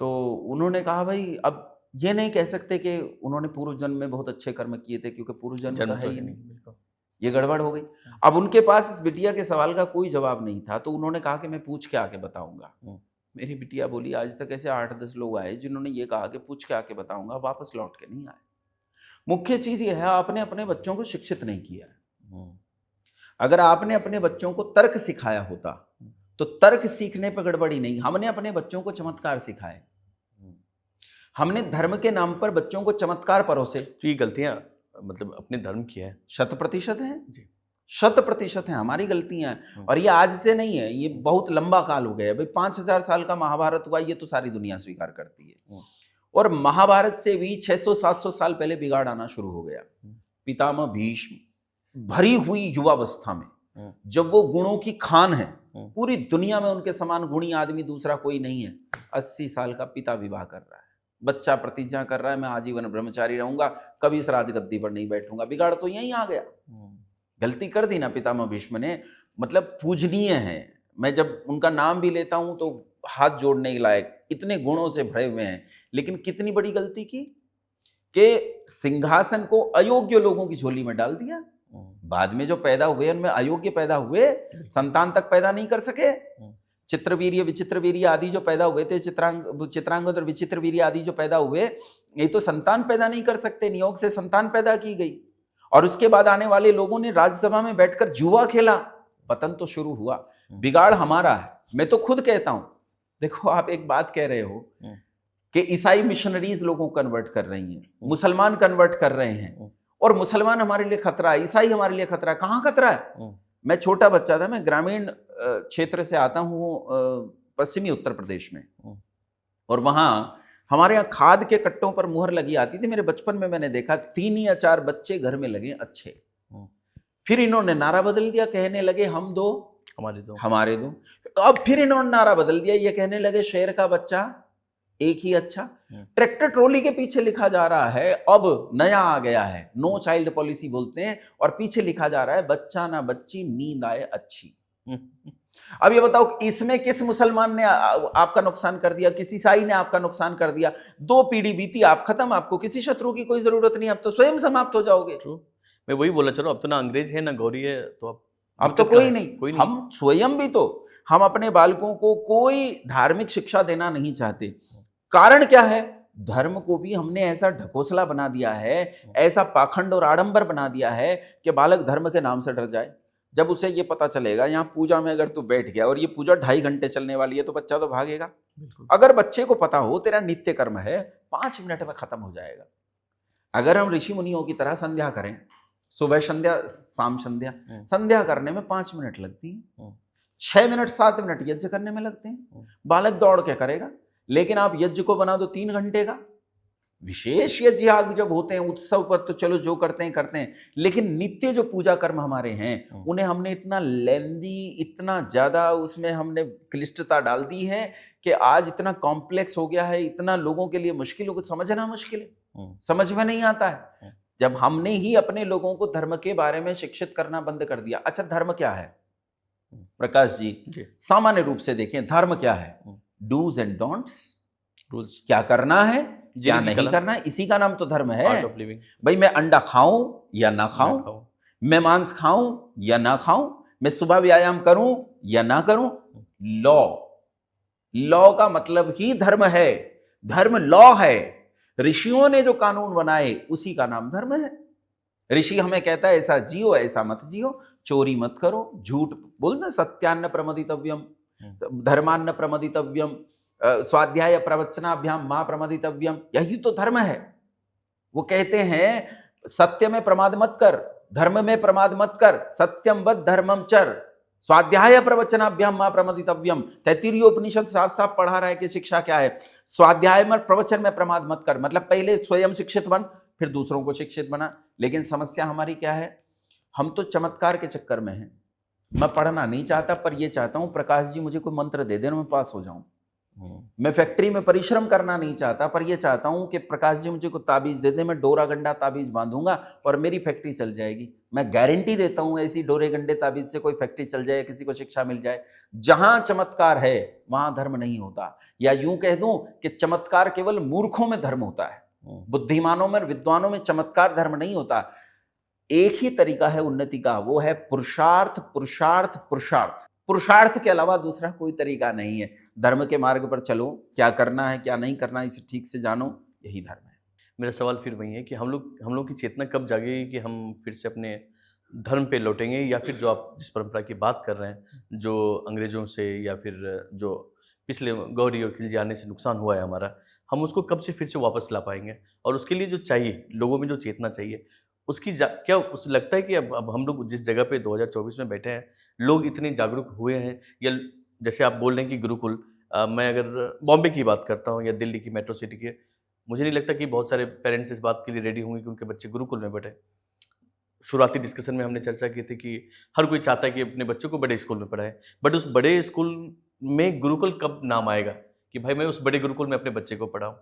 तो उन्होंने कहा भाई अब ये नहीं कह सकते कि उन्होंने पूर्व जन्म में बहुत अच्छे कर्म किए थे, क्योंकि पूर्व जन्म तो है ही नहीं। ये गड़बड़ हो गई। अब उनके पास इस बिटिया के सवाल का कोई जवाब नहीं था, तो उन्होंने कहा कि मैं पूछ के आके बताऊंगा। मेरी बिटिया बोली आज तक ऐसे 8-10 लोग आए जिन्होंने ये कहा कि पूछ के आके बताऊंगा, वापस लौट के नहीं आए। मुख्य चीज ये है, आपने अपने बच्चों को शिक्षित नहीं किया है। अगर आपने अपने बच्चों को तर्क सिखाया होता तो तर्क सीखने पर गड़बड़ी नहीं, हमने अपने बच्चों को चमत्कार सिखाए। हमने धर्म के नाम पर बच्चों को चमत्कार परोसे। तो ये गलतियां मतलब अपने धर्म की है 100% है जी। 100% है हमारी गलतियां हैं। और ये आज से नहीं है, ये बहुत लंबा काल हो गया है भाई। 5000 साल का महाभारत हुआ, ये तो सारी दुनिया स्वीकार करती है। और महाभारत से भी 600-700 साल पहले बिगाड़ आना शुरू हो गया। पितामह भीष्म भरी हुई युवावस्था में, जब वो गुणों की खान है, पूरी दुनिया में उनके समान गुणी आदमी दूसरा कोई नहीं है, 80 साल का पिता विवाह कर रहा है, बच्चा प्रतिज्ञा कर रहा है मैं आजीवन ब्रह्मचारी रहूंगा, कभी इस राजगद्दी पर नहीं बैठूंगा। बिगाड़ तो यहीं आ गया। गलती कर दी ना पितामह भीष्म ने, मतलब पूजनीय है। मैं जब उनका नाम भी लेता हूं तो हाथ जोड़ने के लायक, इतने गुणों से भरे हुए हैं, लेकिन कितनी बड़ी गलती की कि सिंहासन को अयोग्य लोगों की झोली में डाल दिया। बाद में जो पैदा हुए उनमें अयोग्य पैदा हुए, संतान तक पैदा नहीं कर सके। चित्रवीर्य विचित्रवीर्य आदि जो पैदा हुए थे, चित्रांगद और विचित्रवीर्य आदि जो पैदा हुए, ये तो संतान पैदा नहीं कर सकते, नियोग से संतान पैदा की गई। और उसके बाद आने वाले लोगों ने राज्यसभा में बैठकर जुआ खेला, पतन तो शुरू हुआ। बिगाड़ हमारा है। मैं तो खुद कहता हूं, देखो आप एक बात कह रहे हो कि ईसाई मिशनरीज लोगों को कन्वर्ट कर रही हैं, मुसलमान कन्वर्ट कर रहे हैं, और मुसलमान हमारे लिए खतरा है, ईसाई हमारे लिए खतरा है। कहां खतरा है? मैं छोटा बच्चा था, मैं ग्रामीण क्षेत्र से आता हूं, पश्चिमी उत्तर प्रदेश में, और वहां हमारे यहाँ खाद के कट्टों पर मुहर लगी आती थी। मेरे बचपन में मैंने देखा 3 या 4 बच्चे घर में लगे अच्छे। फिर इन्होंने नारा बदल दिया, कहने लगे हम दो हमारे दो। तो अब फिर इन्होंने नारा बदल दिया, ये कहने लगे शेर का बच्चा एक ही अच्छा। ट्रैक्टर ट्रॉली के पीछे लिखा जा रहा है, अब नया आ गया है, नो चाइल्ड पॉलिसी बोलते हैं, और पीछे लिखा जा रहा है बच्चा ना बच्ची नींद आए अच्छी। अब ये बताओ, इसमें किस मुसलमान ने आपका नुकसान कर दिया, किस ईसाई ने आपका नुकसान कर दिया? 2 पीढ़ी बीती, आप खत्म, आपको किसी शत्रु की कोई जरूरत नहीं, अब तो स्वयं समाप्त हो जाओगे। मैं वही बोला, चलो अब तो ना अंग्रेज है ना गौरी है, तो अब तो कोई नहीं। हम स्वयं भी तो, हम अपने बालकों को कोई धार्मिक शिक्षा देना नहीं चाहते। कारण क्या है? धर्म को भी हमने ऐसा ढकोसला बना दिया है, ऐसा पाखंड और आडंबर बना दिया है कि बालक धर्म के नाम से डर जाए। जब उसे ये पता चलेगा यहाँ पूजा में अगर तू बैठ गया और ये पूजा 2.5 घंटे चलने वाली है, तो बच्चा तो भागेगा। अगर बच्चे को पता हो तेरा नित्य कर्म है 5 मिनट में खत्म हो जाएगा। अगर हम ऋषि मुनियों की तरह संध्या करें, सुबह संध्या शाम संध्या, संध्या करने में 5 मिनट लगती है, 6 मिनट 7 मिनट यज्ञ करने में लगते हैं। बालक दौड़ के करेगा। लेकिन आप यज्ञ को बना दो 3 घंटे का। विशेष यज्ञ जब होते हैं उत्सव पर तो चलो जो करते हैं, लेकिन नित्य जो पूजा कर्म हमारे हैं उन्हें हमने इतना लेंदी, इतना ज्यादा उसमें हमने क्लिष्टता डाल दी है कि आज इतना कॉम्प्लेक्स हो गया है, इतना लोगों के लिए मुश्किल हो, समझना मुश्किल है, समझ में नहीं आता है। जब हमने ही अपने लोगों को धर्म के बारे में शिक्षित करना बंद कर दिया। अच्छा, धर्म क्या है प्रकाश जी? सामान्य रूप से देखें, धर्म क्या है? डूज एंड डोंट्स, रूल्स, क्या करना है क्या नहीं करना है, इसी का नाम तो धर्म है। भाई मैं अंडा खाऊं या ना खाऊं, मैं मांस खाऊं या ना खाऊं, मैं सुबह व्यायाम करूं या ना करूं, लॉ का मतलब ही धर्म है। धर्म लॉ है। ऋषियों ने जो कानून बनाए उसी का नाम धर्म है। ऋषि हमें कहता है ऐसा जियो ऐसा मत जियो, चोरी मत करो, झूठ बोलते, सत्यान्न प्रमदितव्यम, धर्मान्न प्रमदितव्यम, स्वाध्याय प्रवचनाभ्याम मां प्रमदितव्यम, यही तो धर्म है। वो कहते हैं सत्य में प्रमाद मत कर, धर्म में प्रमाद मत कर, सत्यम वद धर्मम चर, स्वाध्याय प्रवचनाभ्याम मां प्रमदितव्यम। तैत्तिरीय उपनिषद साफ साफ पढ़ा रहा है कि शिक्षा क्या है। स्वाध्याय में प्रवचन में प्रमाद मत कर, मतलब पहले स्वयं शिक्षित बन, फिर दूसरों को शिक्षित बना। लेकिन समस्या हमारी क्या है? हम तो चमत्कार के चक्कर में हैं। मैं पढ़ना नहीं चाहता, पर यह चाहता हूं प्रकाश जी मुझे कोई मंत्र दे देना, मैं पास हो जाऊं। मैं फैक्ट्री में परिश्रम करना नहीं चाहता, पर यह चाहता हूं कि प्रकाश जी मुझे कोई ताबीज दे दे, मैं डोरा गंडा ताबीज बांधूंगा और मेरी फैक्ट्री चल जाएगी। मैं गारंटी देता हूं ऐसी डोरे गंडे ताबीज से कोई फैक्ट्री चल जाए, किसी को शिक्षा मिल जाए। जहां चमत्कार है वहां धर्म नहीं होता, या यूं कह दूं कि चमत्कार केवल मूर्खों में धर्म होता है, बुद्धिमानों में, विद्वानों में चमत्कार धर्म नहीं होता। एक ही तरीका है उन्नति का, वो है पुरुषार्थ पुरुषार्थ पुरुषार्थ। पुरुषार्थ के अलावा दूसरा कोई तरीका नहीं है। धर्म के मार्ग पर चलो, क्या करना है क्या नहीं करना है इसे ठीक से जानो, यही धर्म है। मेरा सवाल फिर वही है कि हम लोग की चेतना कब जागेगी कि हम फिर से अपने धर्म पे लौटेंगे, या फिर जो आप जिस परंपरा की बात कर रहे हैं, जो अंग्रेजों से या फिर जो पिछले गौरी और खिलजी आने से नुकसान हुआ है हमारा, हम उसको कब से फिर से वापस ला पाएंगे? और उसके लिए जो चाहिए, लोगों में जो चेतना चाहिए, उसकी क्या उस लगता है कि अब हम लोग जिस जगह पे 2024 में बैठे हैं, लोग इतने जागरूक हुए हैं? या जैसे आप बोल रहे हैं कि गुरुकुल, मैं अगर बॉम्बे की बात करता हूँ या दिल्ली की मेट्रो सिटी की, मुझे नहीं लगता कि बहुत सारे पेरेंट्स इस बात के लिए रेडी होंगे कि उनके बच्चे गुरुकुल में बैठे। शुरुआती डिस्कशन में हमने चर्चा की थी कि हर कोई चाहता है कि अपने बच्चों को बड़े स्कूल में पढ़ाएँ, बट उस बड़े स्कूल में गुरुकुल कब नाम आएगा कि भाई मैं उस बड़े गुरुकुल में अपने बच्चे को पढ़ाऊँ?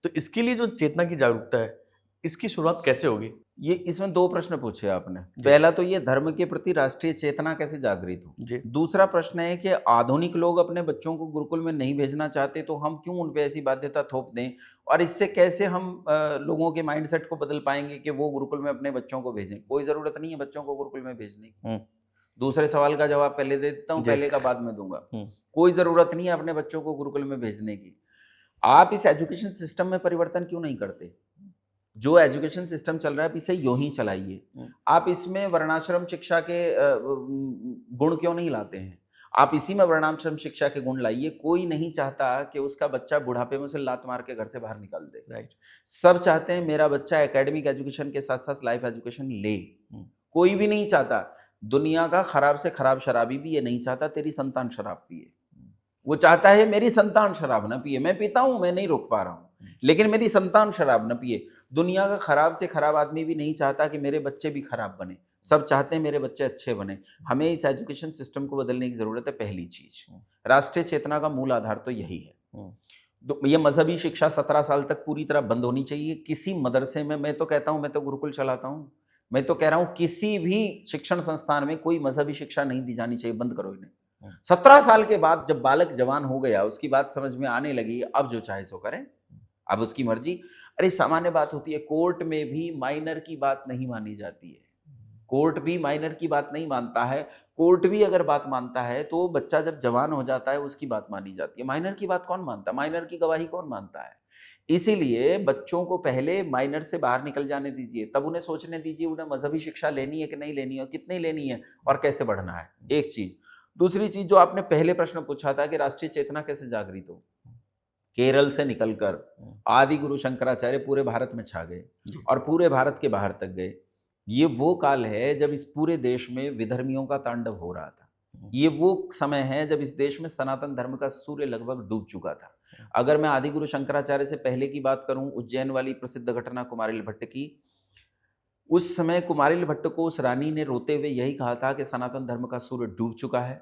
तो इसके लिए जो चेतना की जागरूकता है, इसकी शुरुआत कैसे होगी? ये इसमें 2 प्रश्न पूछे आपने। जी। पहला तो ये धर्म के प्रति राष्ट्रीय चेतना कैसे जागृत हो? जी। दूसरा प्रश्न है कि आधुनिक लोग अपने बच्चों को गुरुकुल में नहीं भेजना चाहते, तो हम क्यों उन पे ऐसी बाध्यता थोप दें? और इससे कैसे हम लोगों के माइंडसेट को बदल पाएँगे कि वो गुरुकुल में अपने बच्चों को भेजें? कोई ज़रूरत नहीं है बच्चों को गुरुकुल में भेजने की। हुँ। दूसरे सवाल का जवाब पहले दे देता हूँ, जी। पहले का बाद में दूँगा। हुँ। कोई ज़रूरत नहीं है अपने बच्चों को गुरुकुल में भेजने की। आप इस एजुकेशन सिस्टम में परिवर्तन क्यों नहीं करते? जो एजुकेशन सिस्टम चल रहा है, आप इसे यूँ ही चलाइए। हुँ। आप इसमें वर्णाश्रम शिक्षा के गुण क्यों नहीं लाते हैं? आप इसी में वर्णाश्रम शिक्षा के गुण लाइए। कोई नहीं चाहता कि उसका बच्चा बुढ़ापे में उसे लात मार के घर से बाहर निकाल दे। राइट। सब चाहते हैं मेरा बच्चा एकेडमिक एजुकेशन के साथ-साथ लाइफ एजुकेशन ले। हुँ। कोई भी नहीं चाहता। दुनिया का खराब से खराब शराबी भी ये नहीं चाहता तेरी संतान शराब पिए। वो चाहता है मेरी संतान शराब ना पिए। मैं पीता हूँ, मैं नहीं रोक पा रहा हूँ, लेकिन मेरी संतान शराब ना पिए। दुनिया का खराब से खराब आदमी भी नहीं चाहता कि मेरे बच्चे भी खराब बने। सब चाहते हैं मेरे बच्चे अच्छे बने। हमें इस एजुकेशन सिस्टम को बदलने की ज़रूरत है, पहली चीज़। राष्ट्रीय चेतना का मूल आधार तो यही है। हुँ। तो ये मज़हबी शिक्षा 17 साल तक पूरी तरह बंद होनी चाहिए। किसी मदरसे में, मैं तो कहता हूँ, मैं तो गुरुकुल चलाता हूँ, मैं तो कह रहा हूँ किसी भी शिक्षण संस्थान में कोई मज़हबी शिक्षा नहीं दी जानी चाहिए, बंद करो इन्हें। 17 साल के बाद जब बालक जवान हो गया, उसकी बात समझ में आने लगी, अब जो चाहे सो करे, अब उसकी मर्जी। अरे सामान्य बात होती है, कोर्ट में भी माइनर की बात नहीं मानी जाती है। कोर्ट भी माइनर की बात नहीं मानता है। कोर्ट भी अगर बात मानता है तो बच्चा जब जवान हो जाता है उसकी बात मानी जाती है। माइनर की बात कौन मानता है? माइनर की गवाही कौन मानता है? इसीलिए बच्चों को पहले माइनर से बाहर निकल जाने दीजिए, तब उन्हें सोचने दीजिए उन्हें मज़हबी शिक्षा लेनी है कि नहीं लेनी है, और कितनी लेनी है और कैसे बढ़ना है। एक चीज़। दूसरी चीज़, जो आपने पहले प्रश्न पूछा था कि राष्ट्रीय चेतना कैसे जागृत हो? केरल से निकलकर आदि गुरु शंकराचार्य पूरे भारत में छा गए जी। और पूरे भारत के बाहर तक गए। ये वो काल है जब इस पूरे देश में विधर्मियों का तांडव हो रहा था। ये वो समय है जब इस देश में सनातन धर्म का सूर्य लगभग डूब चुका था। अगर मैं आदि गुरु शंकराचार्य से पहले की बात करूं, उज्जैन वाली प्रसिद्ध घटना कुमारिल भट्ट की, उस समय कुमारिल भट्ट को उस रानी ने रोते हुए यही कहा था कि सनातन धर्म का सूर्य डूब चुका है,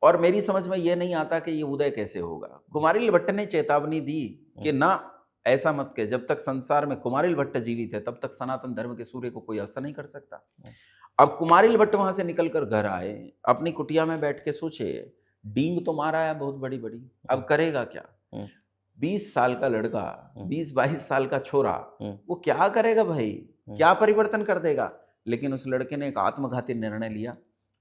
और मेरी समझ में ये नहीं आता कि ये उदय कैसे होगा। कुमारिल भट्ट ने चेतावनी दी कि ना, ऐसा मत कह, जब तक संसार में कुमारिल भट्ट जीवित है तब तक सनातन धर्म के सूर्य को कोई अस्त नहीं कर सकता। अब कुमारिल भट्ट वहां से निकलकर घर आए, अपनी कुटिया में बैठ के सोचे, डींग तो मारा है बहुत बड़ी बड़ी, अब करेगा क्या? 20 साल का लड़का, 20-22 साल का छोरा, वो क्या करेगा भाई? क्या परिवर्तन कर देगा? लेकिन उस लड़के ने एक आत्मघाती निर्णय लिया।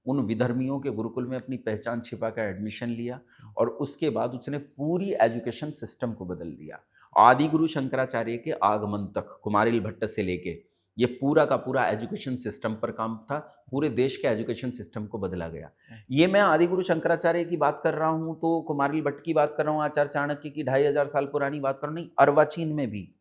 उन विधर्मियों के गुरुकुल में अपनी पहचान छिपा कर एडमिशन लिया, और उसके बाद उसने पूरी एजुकेशन सिस्टम को बदल दिया। आदि गुरु शंकराचार्य के आगमन तक कुमारिल भट्ट से लेके ये पूरा का पूरा एजुकेशन सिस्टम पर काम था। पूरे देश के एजुकेशन सिस्टम को बदला गया। ये मैं आदि गुरु शंकराचार्य की बात कर रहा हूँ तो कुमारिल भट्ट की बात कर रहा हूँ, आचार्य चाणक्य की 2500 साल पुरानी बात कर रहा हूँ, नहीं, अर्वाचीन में भी।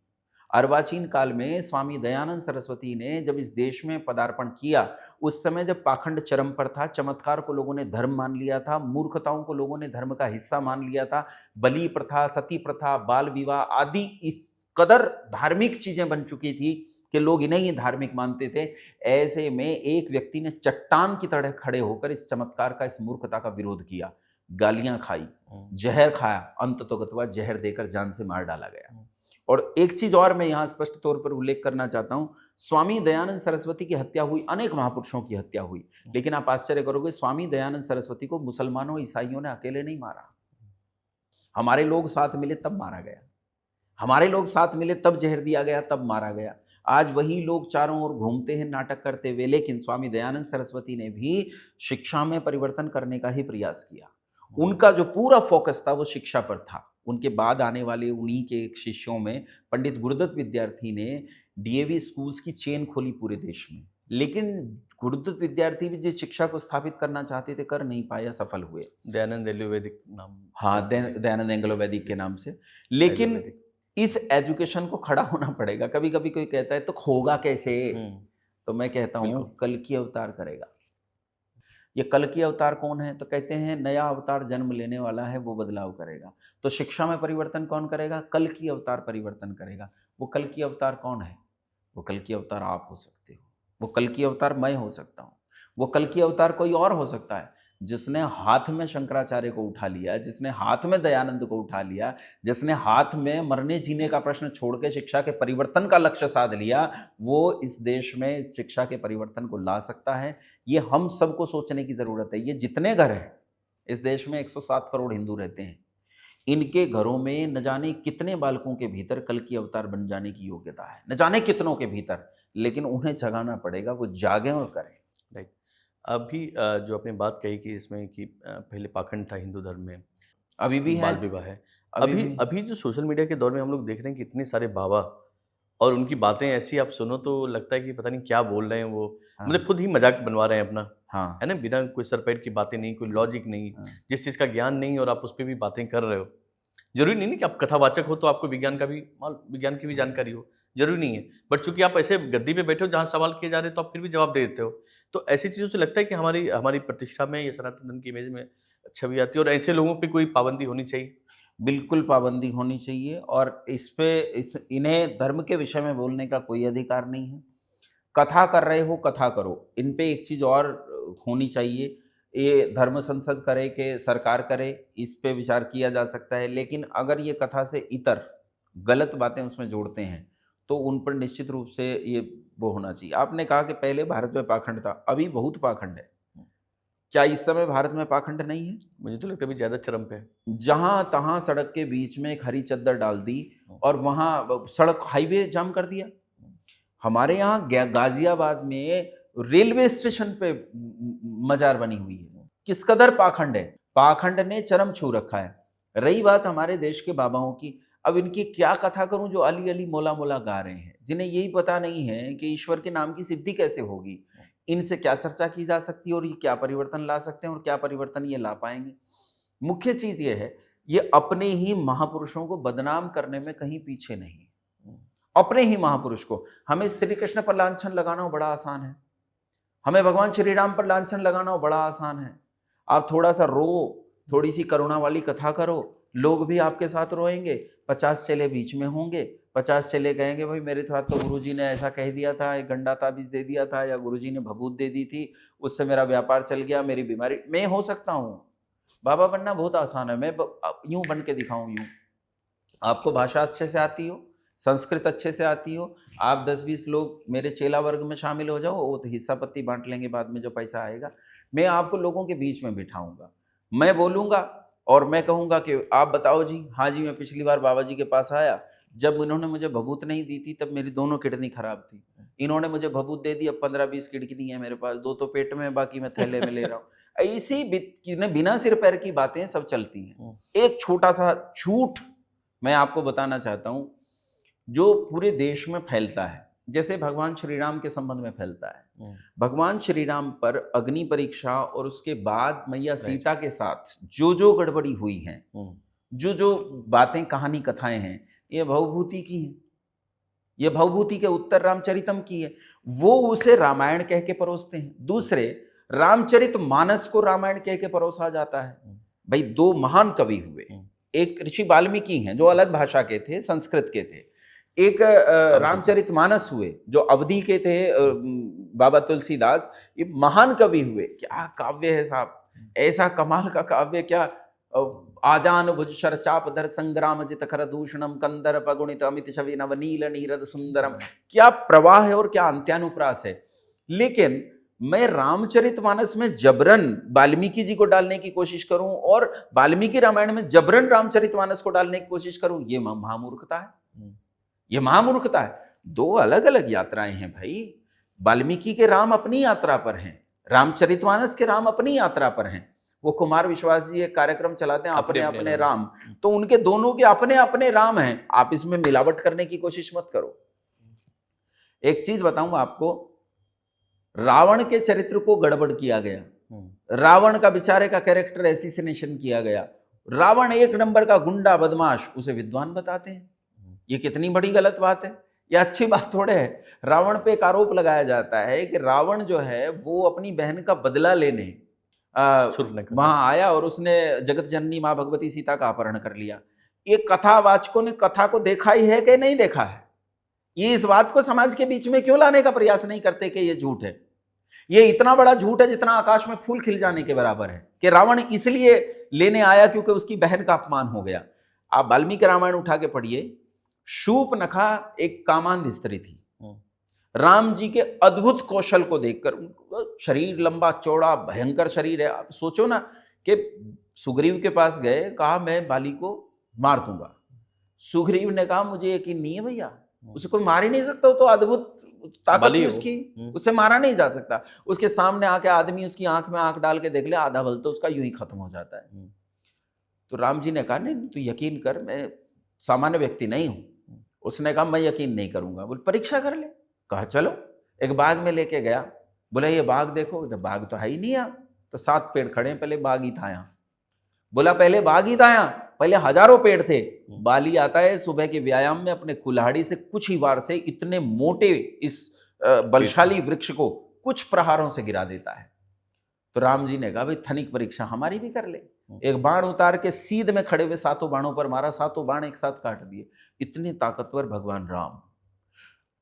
अर्वाचीन काल में स्वामी दयानंद सरस्वती ने जब इस देश में पदार्पण किया, उस समय जब पाखंड चरम पर था, चमत्कार को लोगों ने धर्म मान लिया था, मूर्खताओं को लोगों ने धर्म का हिस्सा मान लिया था, बलि प्रथा, सती प्रथा, बाल विवाह आदि इस कदर धार्मिक चीजें बन चुकी थी कि लोग इन्हें ही धार्मिक मानते थे। ऐसे में एक व्यक्ति ने चट्टान की तरह खड़े होकर इस चमत्कार का, इस मूर्खता का विरोध किया, गालियां खाई, जहर खाया, अंततोगत्वा जहर देकर जान से मार डाला गया। और एक चीज और मैं यहाँ स्पष्ट तौर पर उल्लेख करना चाहता हूँ, स्वामी दयानंद सरस्वती की हत्या हुई, अनेक महापुरुषों की हत्या हुई, लेकिन आप आश्चर्य करोगे, स्वामी दयानंद सरस्वती को मुसलमानों ईसाइयों ने अकेले नहीं मारा। हमारे लोग साथ मिले तब मारा गया, हमारे लोग साथ मिले तब जहर दिया गया, तब मारा गया। आज वही लोग चारों ओर घूमते हैं नाटक करते हुए, लेकिन स्वामी दयानंद सरस्वती ने भी शिक्षा में परिवर्तन करने का ही प्रयास किया। उनका जो पूरा फोकस था वो शिक्षा पर था। उनके बाद आने वाले उन्हीं के एक शिष्यों में पंडित गुरुदत्त विद्यार्थी ने डीएवी स्कूल्स की चेन खोली पूरे देश में। लेकिन गुरुदत्त विद्यार्थी भी जिस शिक्षा को स्थापित करना चाहते थे कर नहीं पाए, असफल हुए। दयानंद एलोवैदिक नाम। हाँ, दयानंद एंग्लो वैदिक के नाम से। लेकिन एलोवैदिक। इस एजुकेशन को खड़ा होना पड़ेगा। कभी कभी कोई कहता है तो होगा कैसे, तो मैं कहता हूँ बिल्कुल। कल की अवतार करेगा। ये कल की अवतार कौन है, तो कहते हैं नया अवतार जन्म लेने वाला है, वो बदलाव करेगा। तो शिक्षा में परिवर्तन कौन करेगा, कल की अवतार परिवर्तन करेगा। वो कल की अवतार कौन है, वो कल की अवतार आप हो सकते हो, वो कल की अवतार मैं हो सकता हूँ, वो कल की अवतार कोई और हो सकता है। जिसने हाथ में शंकराचार्य को उठा लिया, जिसने हाथ में दयानंद को उठा लिया, जिसने हाथ में मरने जीने का प्रश्न छोड़ के शिक्षा के परिवर्तन का लक्ष्य साध लिया, वो इस देश में इस शिक्षा के परिवर्तन को ला सकता है। ये हम सबको सोचने की जरूरत है। ये जितने घर हैं इस देश में, 107 करोड़ हिंदू रहते हैं, इनके घरों में न जाने कितने बालकों के भीतर कल की अवतार बन जाने की योग्यता है, न जाने कितनों के भीतर, लेकिन उन्हें जगाना पड़ेगा, वो जागें और करें। राइट। अभी जो आपने बात कही कि इसमें कि पहले पाखंड था हिंदू धर्म में, अभी भी है, बाल विवाह है। अभी अभी भी। अभी जो सोशल मीडिया के दौर में हम लोग देख रहे हैं कि इतने सारे बाबा और उनकी बातें ऐसी आप सुनो तो लगता है कि पता नहीं क्या बोल रहे हैं वो। हाँ, मतलब खुद ही मजाक बनवा रहे हैं अपना, हाँ, है ना, बिना कोई सरपैट की बातें नहीं, कोई लॉजिक नहीं, हाँ। जिस चीज़ का ज्ञान नहीं और आप उस पर भी बातें कर रहे हो। जरूरी नहीं ना कि आप कथावाचक हो तो आपको विज्ञान की भी जानकारी हो, जरूरी नहीं है। बट चूंकि आप ऐसे गद्दी पे बैठे हो जहाँ सवाल किए जा रहे हैं तो आप फिर भी जवाब दे देते हो। तो ऐसी चीज़ों से लगता है कि हमारी हमारी प्रतिष्ठा में या सनातन धर्म की इमेज में छवि आती है और ऐसे लोगों पे कोई पाबंदी होनी चाहिए। बिल्कुल पाबंदी होनी चाहिए और इन्हें धर्म के विषय में बोलने का कोई अधिकार नहीं है। कथा कर रहे हो, कथा करो। इन पे एक चीज़ और होनी चाहिए, ये धर्म संसद करे कि सरकार करे, इस पे विचार किया जा सकता है। लेकिन अगर ये कथा से इतर गलत बातें उसमें जोड़ते हैं, तो उन पर निश्चित रूप से ये वो होना चाहिए। आपने कहा कि पहले भारत में पाखंड था, अभी बहुत पाखंड है। क्या इस समय भारत में पाखंड नहीं है? मुझे तो लगता है अभी ज़्यादा चरम पे है। जहाँ तहाँ सड़क के बीच में एक हरी चद्दर डाल दी और वहाँ सड़क हाईवे जाम कर दिया। हमारे यहाँ गाजियाबाद में रेलवे स्टेशन पे मजार बनी हुई है। किस कदर पाखंड है, पाखंड ने चरम छू रखा है। रही बात हमारे देश के बाबाओं की, अब इनकी क्या कथा करूं जो अली अली मोला मोला गा रहे हैं, जिन्हें यही पता नहीं है कि ईश्वर के नाम की सिद्धि कैसे होगी। इनसे क्या चर्चा की जा सकती है और ये क्या परिवर्तन ला सकते हैं और क्या परिवर्तन ये ला पाएंगे। मुख्य चीज ये है, ये अपने ही महापुरुषों को बदनाम करने में कहीं पीछे नहीं। अपने ही महापुरुष को, हमें श्री कृष्ण पर लांछन लगाना बड़ा आसान है, हमें भगवान श्री राम पर लांछन लगाना बड़ा आसान है। आप थोड़ा सा रो, थोड़ी सी करुणा वाली कथा करो, लोग भी आपके साथ रोएंगे। 50 चेले बीच में होंगे, 50 चेले कहेंगे भाई मेरे साथ तो गुरुजी ने ऐसा कह दिया था, एक गंडा ताबीज दे दिया था, या गुरुजी ने भभूत दे दी थी, उससे मेरा व्यापार चल गया, मेरी बीमारी, मैं हो सकता हूँ। बाबा बनना बहुत आसान है, मैं यूं बन के दिखाऊं यूं। आपको भाषा अच्छे से आती हो, संस्कृत अच्छे से आती हो, आप 10-20 लोग मेरे चेला वर्ग में शामिल हो जाओ, वो तो हिस्सा पत्ती बांट लेंगे बाद में जो पैसा आएगा। मैं आपको लोगों के बीच में बिठाऊंगा, मैं बोलूंगा और मैं कहूंगा कि आप बताओ जी। हाँ जी, मैं पिछली बार बाबा जी के पास आया, जब इन्होंने मुझे भभूत नहीं दी थी तब मेरी दोनों किडनी खराब थी। इन्होंने मुझे भभूत दे दी, अब 15-20 किडनी है मेरे पास, 2 तो पेट में, बाकी मैं थैले में ले रहा हूँ। ऐसी बिना सिर पैर की बातें सब चलती हैं। एक छोटा सा झूठ मैं आपको बताना चाहता हूं जो पूरे देश में फैलता है, जैसे भगवान श्री राम के संबंध में फैलता है। भगवान श्री राम पर अग्नि परीक्षा और उसके बाद मैया सीता के साथ जो गड़बड़ी हुई है, जो बातें कहानी कथाएं हैं, ये भवभूति की है, ये भवभूति के उत्तर रामचरितम की है। वो उसे रामायण कह के परोसते हैं। दूसरे रामचरित मानस को रामायण कह के परोसा जाता है। भाई 2 महान कवि हुए, एक ऋषि वाल्मीकि हैं जो अलग भाषा के थे, संस्कृत के थे, एक रामचरित मानस हुए जो अवधी के थे, बाबा तुलसीदास। ये महान कवि हुए। क्या काव्य है साहब, ऐसा कमाल का काव्य। क्या आजान भुज शर चाप धर संग्राम जित खर दूषणम कंदर पगुणित अमित छवि नवनील नीरद सुंदरम। क्या प्रवाह है और क्या अंत्यानुप्रास है। लेकिन मैं रामचरितमानस में जबरन वाल्मीकि जी को डालने की कोशिश करूं और वाल्मीकि रामायण में जबरन रामचरितमानस को डालने की कोशिश करूं, ये महामूर्खता है, ये महामूर्खता है। दो अलग अलग यात्राएं हैं भाई। वाल्मीकि के राम अपनी यात्रा पर हैं, रामचरितमानस के राम अपनी यात्रा पर हैं। वो कुमार विश्वास जी एक कार्यक्रम चलाते हैं अपने अपने राम, तो उनके दोनों के अपने अपने राम हैं। आप इसमें मिलावट करने की कोशिश मत करो। एक चीज बताऊं आपको, रावण के चरित्र को गड़बड़ किया गया, रावण का बेचारे का कैरेक्टर एसिसिनेशन किया गया। रावण एक नंबर का गुंडा बदमाश, उसे विद्वान बताते हैं। ये कितनी बड़ी गलत बात है, ये अच्छी बात थोड़े है। रावण पे एक आरोप लगाया जाता है कि रावण जो है वो अपनी बहन का बदला लेने वहां आया और उसने जगत जननी मां भगवती सीता का अपहरण कर लिया। ये कथावाचकों ने कथा को देखा ही है कि नहीं देखा है? ये इस बात को समाज के बीच में क्यों लाने का प्रयास नहीं करते कि ये झूठ है? ये इतना बड़ा झूठ है जितना आकाश में फूल खिल जाने के बराबर है कि रावण इसलिए लेने आया क्योंकि उसकी बहन का अपमान हो गया। आप वाल्मीकि रामायण उठा के पढ़िए, शूर्पणखा एक कामांध स्त्री थी। राम जी के अद्भुत कौशल को देखकर, शरीर लंबा चौड़ा भयंकर शरीर है, आप सोचो ना कि सुग्रीव के पास गए, कहा मैं बाली को मार दूंगा। सुग्रीव ने कहा मुझे यकीन नहीं है भैया, उसे कोई मार ही नहीं सकता, तो अद्भुत ताकत है उसकी, उसे मारा नहीं जा सकता। उसके सामने आके आदमी उसकी आंख में आंख डाल के देख ले, आधा बल तो उसका यूं ही खत्म हो जाता है। तो राम जी ने कहा नहीं तू यकीन कर, मैं सामान्य व्यक्ति नहीं हूं। उसने कहा मैं यकीन नहीं करूंगा। बोले परीक्षा कर ले। कहा चलो। एक बाग में लेके गया, बोला ये बाग देखो, तो बाग तो है ही नहीं यहाँ, तो 7 पेड़ खड़े हैं, पहले बाग ही था यहाँ। बोला पहले बाग ही था यहाँ, पहले हजारों पेड़ थे। बाली आता है सुबह के व्यायाम में, अपने कुल्हाड़ी से कुछ ही वार से इतने मोटे इस बलशाली वृक्ष को कुछ प्रहारों से गिरा देता है। तो राम जी ने कहा भाई थनिक परीक्षा हमारी भी कर ले। एक बाण उतार के सीध में खड़े हुए 7 बाणों पर मारा, 7 बाण एक साथ काट दिए। इतने ताकतवर भगवान राम,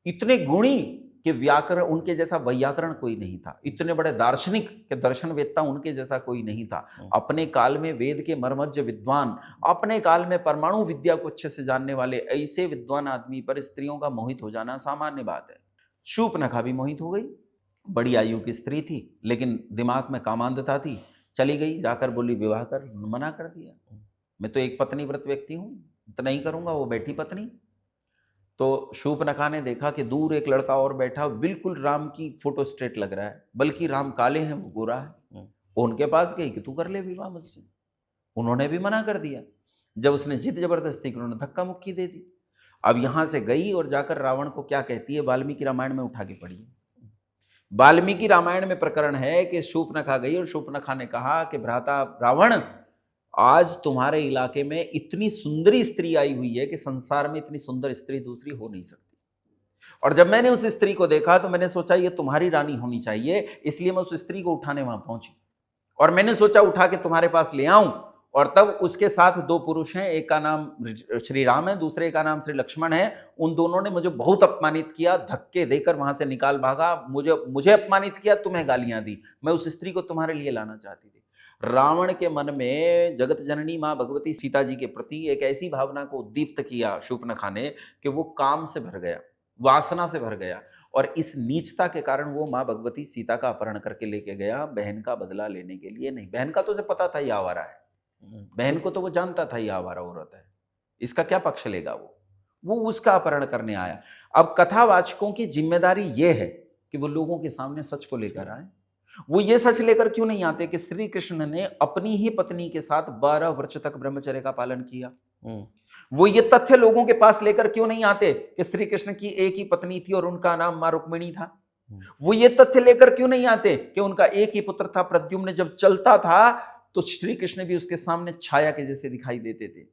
इतने गुणी कि व्याकरण उनके जैसा वैयाकरण कोई नहीं था, इतने बड़े दार्शनिक के दर्शनवेत्ता उनके जैसा कोई नहीं था। अपने काल में वेद के मर्मज्ञ विद्वान, अपने काल में परमाणु विद्या को अच्छे से जानने वाले ऐसे विद्वान आदमी पर स्त्रियों का मोहित हो जाना सामान्य बात है। शूर्पणखा भी मोहित हो गई। बड़ी आयु की स्त्री थी, लेकिन दिमाग में कामांधता थी। चली गई, जाकर बोली विवाह कर, मना कर दिया। मैं तो एक पत्नी व्रत व्यक्ति हूं, तो नहीं करूंगा। वो बैठी पत्नी। तो शूर्पणखा ने देखा कि दूर एक लड़का और बैठा, बिल्कुल राम की फोटो स्ट्रेट लग रहा है, बल्कि राम काले हैं वो गोरा है। वो उनके पास गई कि तू कर ले विवाह मुझसे। उन्होंने भी मना कर दिया। जब उसने जिद जबरदस्ती की, उन्होंने धक्का मुक्की दे दी। अब यहां से गई और जाकर रावण को क्या कहती है, वाल्मीकि रामायण में उठा के पढ़िए। वाल्मीकि रामायण में प्रकरण है कि शूर्पणखा गई और शूर्पणखा ने कहा कि भ्राता रावण, आज तुम्हारे इलाके में इतनी सुंदरी स्त्री आई हुई है कि संसार में इतनी सुंदर स्त्री दूसरी हो नहीं सकती। और जब मैंने उस स्त्री को देखा तो मैंने सोचा ये तुम्हारी रानी होनी चाहिए, इसलिए मैं उस स्त्री को उठाने वहां पहुंची। और मैंने सोचा उठा के तुम्हारे पास ले आऊं। और तब उसके साथ 2 पुरुष हैं, एक का नाम श्री राम है, दूसरे का नाम श्री लक्ष्मण है। उन दोनों ने मुझे बहुत अपमानित किया, धक्के देकर वहां से निकाल भागा, मुझे अपमानित किया, तुम्हें गालियां दी। मैं उस स्त्री को तुम्हारे लिए लाना चाहती थी। रावण के मन में जगत जननी मां भगवती सीता जी के प्रति एक ऐसी भावना को उद्दीप्त किया शूर्पणखा ने कि वो काम से भर गया, वासना से भर गया। और इस नीचता के कारण वो मां भगवती सीता का अपहरण करके लेके गया, बहन का बदला लेने के लिए नहीं। बहन का तो उसे पता था ये आवारा है, बहन को तो वो जानता था ये आवारा औरत है, इसका क्या पक्ष लेगा। वो उसका अपहरण करने आया। अब कथावाचकों की जिम्मेदारी ये है कि वो लोगों के सामने सच को लेकर आए। वो ये सच लेकर क्यों नहीं आते कि श्री कृष्ण ने अपनी ही पत्नी के साथ 12 वर्ष तक ब्रह्मचर्य का पालन किया। वो ये तथ्य लोगों के पास लेकर क्यों नहीं आते कि श्री कृष्ण की एक ही पत्नी थी और उनका नाम मां रुक्मिणी था। वो ये तथ्य लेकर क्यों नहीं आते कि उनका एक ही पुत्र था प्रद्युम्न, जब चलता था तो श्री कृष्ण भी उसके सामने छाया के जैसे दिखाई देते थे।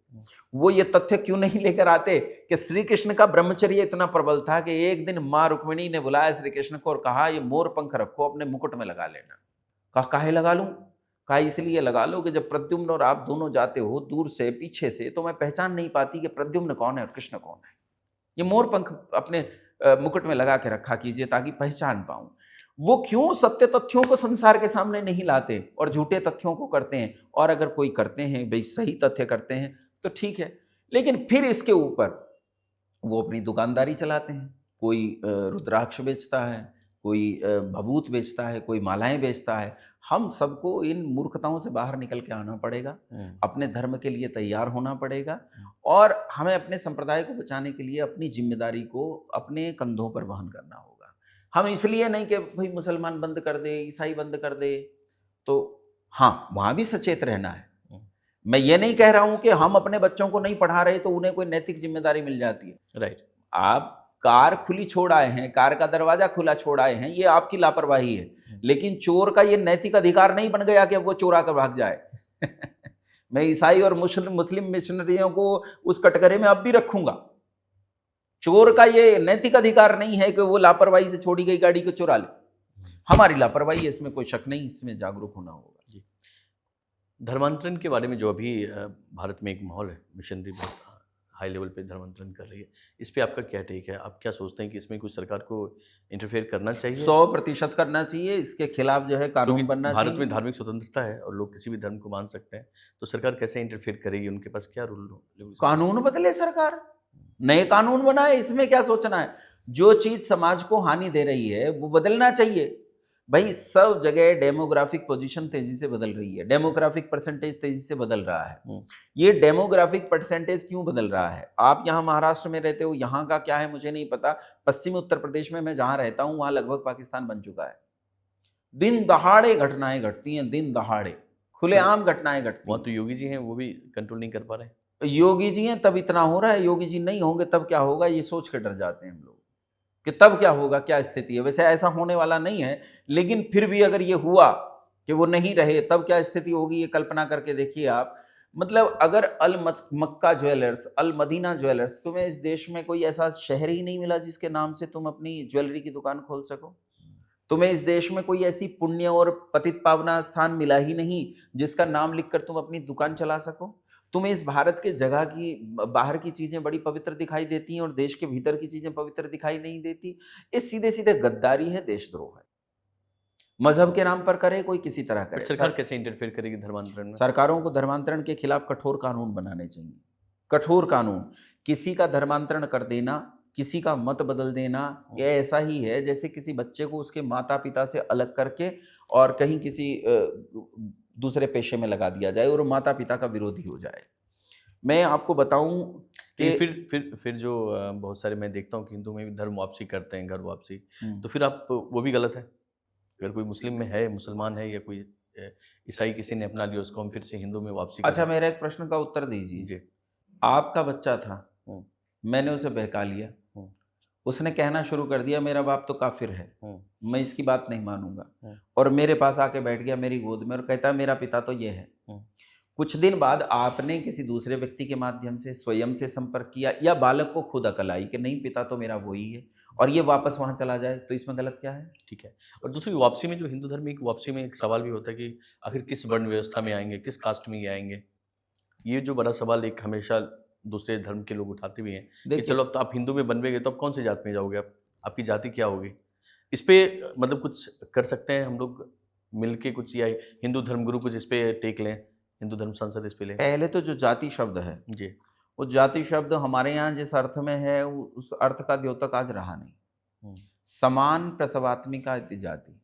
वो ये तथ्य क्यों नहीं लेकर आते कि श्री कृष्ण का ब्रह्मचर्य इतना प्रबल था कि एक दिन मां रुक्मिणी ने बुलाया श्री कृष्ण को और कहा ये मोर पंख रखो, अपने मुकुट में लगा लेना। कहा काहे लगा लूं? कहा इसलिए लगा लो कि जब प्रद्युम्न और आप दोनों जाते हो दूर से पीछे से, तो मैं पहचान नहीं पाती कि प्रद्युम्न कौन है और कृष्ण कौन है। ये मोर पंख अपने मुकुट में लगा के रखा कीजिए ताकि पहचान पाऊं। वो क्यों सत्य तथ्यों को संसार के सामने नहीं लाते और झूठे तथ्यों को करते हैं? और अगर कोई करते हैं, भाई सही तथ्य करते हैं तो ठीक है, लेकिन फिर इसके ऊपर वो अपनी दुकानदारी चलाते हैं। कोई रुद्राक्ष बेचता है, कोई भभूत बेचता है, कोई मालाएं बेचता है। हम सबको इन मूर्खताओं से बाहर निकल के आना पड़ेगा, अपने धर्म के लिए तैयार होना पड़ेगा और हमें अपने संप्रदाय को बचाने के लिए अपनी जिम्मेदारी को अपने कंधों पर वहन करना होगा। हम इसलिए नहीं कि भाई मुसलमान बंद कर दे, ईसाई बंद कर दे, तो हाँ, वहाँ भी सचेत रहना है। मैं ये नहीं कह रहा हूँ कि हम अपने बच्चों को नहीं पढ़ा रहे तो उन्हें कोई नैतिक जिम्मेदारी मिल जाती है। राइट। आप कार खुली छोड़ आए हैं, कार का दरवाजा खुला छोड़ आए हैं, ये आपकी लापरवाही है। लेकिन चोर का ये नैतिक अधिकार नहीं बन गया कि अब वो चोरा कर भाग जाए। मैं ईसाई और मुस्लिम मिशनरियों को उस कटघरे में अब भी रखूंगा। चोर का ये नैतिक अधिकार नहीं है कि वो लापरवाही से छोड़ी गई गाड़ी को चुरा ले। हमारी लापरवाही है, इसमें कोई शक नहीं, इसमें जागरूक होना होगा। धर्मांतरण के बारे में जो अभी भारत में एक माहौल है, मिशनरी बहुत हाई लेवल पे धर्मांतरण कर रही है, इस पे आपका क्या टेक है? आप क्या सोचते हैं कि इसमें कोई सरकार को इंटरफेयर करना चाहिए? 100% करना चाहिए। इसके खिलाफ जो है कानून बनना चाहिए। भारत में धार्मिक स्वतंत्रता है और लोग किसी भी धर्म को मान सकते हैं, तो सरकार कैसे इंटरफेयर करेगी? उनके पास क्या रूल? कानून बदले, सरकार नए कानून बनाए, इसमें क्या सोचना है? जो चीज समाज को हानि दे रही है वो बदलना चाहिए। भाई सब जगह डेमोग्राफिक पोजीशन तेजी से बदल रही है, डेमोग्राफिक परसेंटेज तेजी से बदल रहा है। ये डेमोग्राफिक परसेंटेज क्यों बदल रहा है? आप यहाँ महाराष्ट्र में रहते हो, यहाँ का क्या है मुझे नहीं पता। पश्चिमी उत्तर प्रदेश में मैं जहाँ रहता हूँ वहाँ लगभग पाकिस्तान बन चुका है। दिन दहाड़े घटनाएं घटती हैं, दिन दहाड़े खुलेआम घटनाएं घटती हैं। वहाँ तो योगी जी हैं, वो भी कंट्रोल नहीं कर पा रहे। योगी जी हैं तब इतना हो रहा है, योगी जी नहीं होंगे तब क्या होगा, ये सोच के डर जाते हैं हम लोग कि तब क्या होगा, क्या स्थिति है। वैसे ऐसा होने वाला नहीं है, लेकिन फिर भी अगर ये हुआ कि वो नहीं रहे तब क्या स्थिति होगी, ये कल्पना करके देखिए आप। मतलब अगर मक्का ज्वेलर्स, अल मदीना ज्वेलर्स, तुम्हें इस देश में कोई ऐसा शहर ही नहीं मिला जिसके नाम से तुम अपनी ज्वेलरी की दुकान खोल सको। तुम्हें इस देश में कोई ऐसी पुण्य और पतित पावना स्थान मिला ही नहीं जिसका नाम लिखकर तुम अपनी दुकान चला सको। तुम्हें इस भारत के जगह की बाहर की चीजें बड़ी पवित्र दिखाई देती हैं और देश के भीतर की चीजें पवित्र दिखाई नहीं देती। ये सीधे सीधे गद्दारी है, देशद्रोह है। मजहब के नाम पर करे कोई किसी तरह करे। सरकार कैसे इंटरफेयर करेगी धर्मांतरण में? सरकारों को धर्मांतरण के खिलाफ कठोर कानून बनाने चाहिए, कठोर कानून। किसी का धर्मांतरण कर देना, किसी का मत बदल देना, ये ऐसा ही है जैसे किसी बच्चे को उसके माता पिता से अलग करके और कहीं किसी दूसरे पेशे में लगा दिया जाए और माता पिता का विरोधी हो जाए। मैं आपको बताऊं कि फिर जो बहुत सारे मैं देखता हूँ कि हिंदू में भी धर्म वापसी करते हैं, घर वापसी, तो फिर आप वो भी गलत है। अगर कोई मुस्लिम में है, मुसलमान है या कोई ईसाई किसी ने अपना लिया, उसको हम फिर से हिंदू में वापसी अच्छा, मेरा एक प्रश्न का उत्तर दीजिए जी। आपका बच्चा था, मैंने उसे बहका लिया, उसने कहना शुरू कर दिया मेरा बाप तो काफिर है, मैं इसकी बात नहीं मानूंगा, और मेरे पास आके बैठ गया मेरी गोद में और कहता मेरा पिता तो ये है। कुछ दिन बाद आपने किसी दूसरे व्यक्ति के माध्यम से स्वयं से संपर्क किया या बालक को खुद अकल आई कि नहीं पिता तो मेरा वही है, और ये वापस वहां चला जाए, तो इसमें गलत क्या है? ठीक है। और दूसरी वापसी में, जो हिंदू धर्म की वापसी में एक सवाल भी होता है कि आखिर किस वर्ण व्यवस्था में आएंगे, किस कास्ट में ये आएंगे। ये जो बड़ा सवाल एक हमेशा दूसरे धर्म के लोग उठाते भी हैं कि चलो अब तो आप हिंदू में बन गए तो अब कौन सी जात में जाओगे, आप आपकी जाति क्या होगी? इस पे मतलब कुछ कर सकते हैं हम लोग मिलके कुछ, या हिंदू धर्म गुरु कुछ इस पे टेक लें, हिंदू धर्म संसद इस पे लें? पहले तो जो जाति शब्द है जी, वो जाति शब्द हमारे यहाँ जिस अर्थ में है उस अर्थ का द्योतक आज रहा नहीं। समान प्रसवात्मिका इति जाति,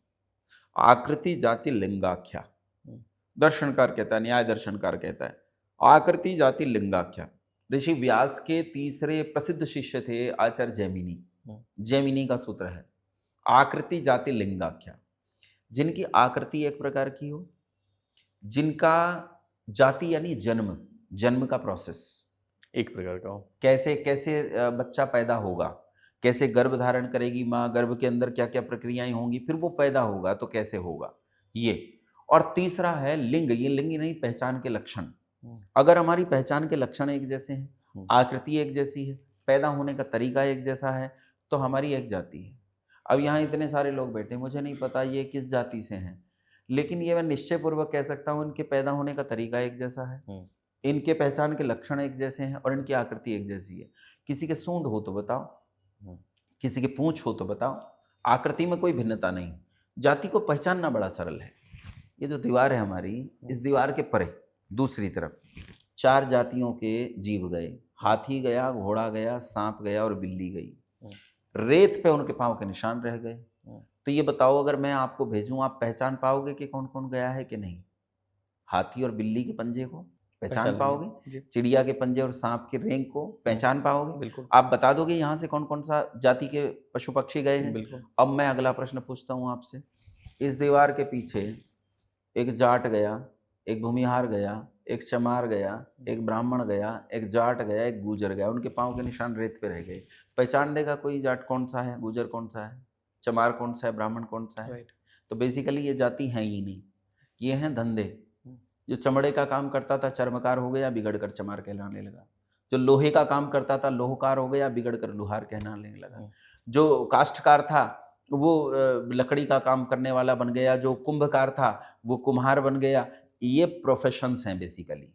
आकृति जाति लिंगाख्या। दर्शनकार कहता है, न्याय दर्शनकार कहता है आकृति जाति लिंगाख्या। ऋषि व्यास के तीसरे प्रसिद्ध शिष्य थे आचार्य जैमिनी। जैमिनी का सूत्र है आकृति जाति लिंगाख्या। जिनकी आकृति एक प्रकार की हो, जिनका जाति यानी जन्म, जन्म का प्रोसेस एक प्रकार का हो, कैसे कैसे बच्चा पैदा होगा, कैसे गर्भ धारण करेगी माँ, गर्भ के अंदर क्या क्या प्रक्रियाएं होंगी, फिर वो पैदा होगा तो कैसे होगा ये। और तीसरा है लिंग। ये लिंग नहीं, पहचान के लक्षण। अगर हमारी पहचान के लक्षण एक जैसे हैं, आकृति एक जैसी है, पैदा होने का तरीका एक जैसा है, तो हमारी एक जाति है। अब यहाँ इतने सारे लोग बैठे, मुझे नहीं पता ये किस जाति से हैं, लेकिन ये मैं निश्चय पूर्वक कह सकता हूँ इनके पैदा होने का तरीका एक जैसा है, इनके पहचान के लक्षण एक जैसे हैं और इनकी आकृति एक जैसी है। किसी के सूंड हो तो बताओ, किसी के पूंछ हो तो बताओ, आकृति में कोई भिन्नता नहीं। जाति को पहचानना बड़ा सरल है। ये जो दीवार है हमारी, इस दीवार के परे दूसरी तरफ 4 जातियों के जीव गए, हाथी गया, घोड़ा गया, सांप गया और बिल्ली गई। रेत पे उनके पांव के निशान रह गए। तो ये बताओ, अगर मैं आपको भेजूं, आप पहचान पाओगे कि कौन कौन गया है कि नहीं? हाथी और बिल्ली के पंजे को पहचान पहचान पाओगे? लेंगे जी। चिड़िया के पंजे और सांप की रेंग को पहचान पाओगे? बिल्कुल। आप बता दोगे यहाँ से कौन कौन सा जाति के पशु पक्षी गए हैं? बिल्कुल। अब मैं अगला प्रश्न पूछता हूँ आपसे। इस दीवार के पीछे एक जाट गया, एक भूमिहार गया, एक चमार गया, एक ब्राह्मण गया, एक जाट गया, एक गूजर गया। उनके पाँव के निशान रेत पे रह गए। पहचान देगा कोई जाट कौन सा है, गूजर कौन सा है, चमार कौन सा है, ब्राह्मण कौन सा है? राइट। तो बेसिकली ये जाति हैं ही नहीं, ये हैं धंधे। हम्म। जो चमड़े का काम करता था चर्मकार हो गया, बिगड़ कर चमार कहलाने लगा। जो लोहे का काम करता था लोहकार हो गया, बिगड़ कर लोहार कहलाने लगा। जो काष्ठकार था वो लकड़ी का काम करने वाला बन गया। जो कुंभकार था वो कुम्हार बन गया। ये प्रोफेशंस हैं बेसिकली।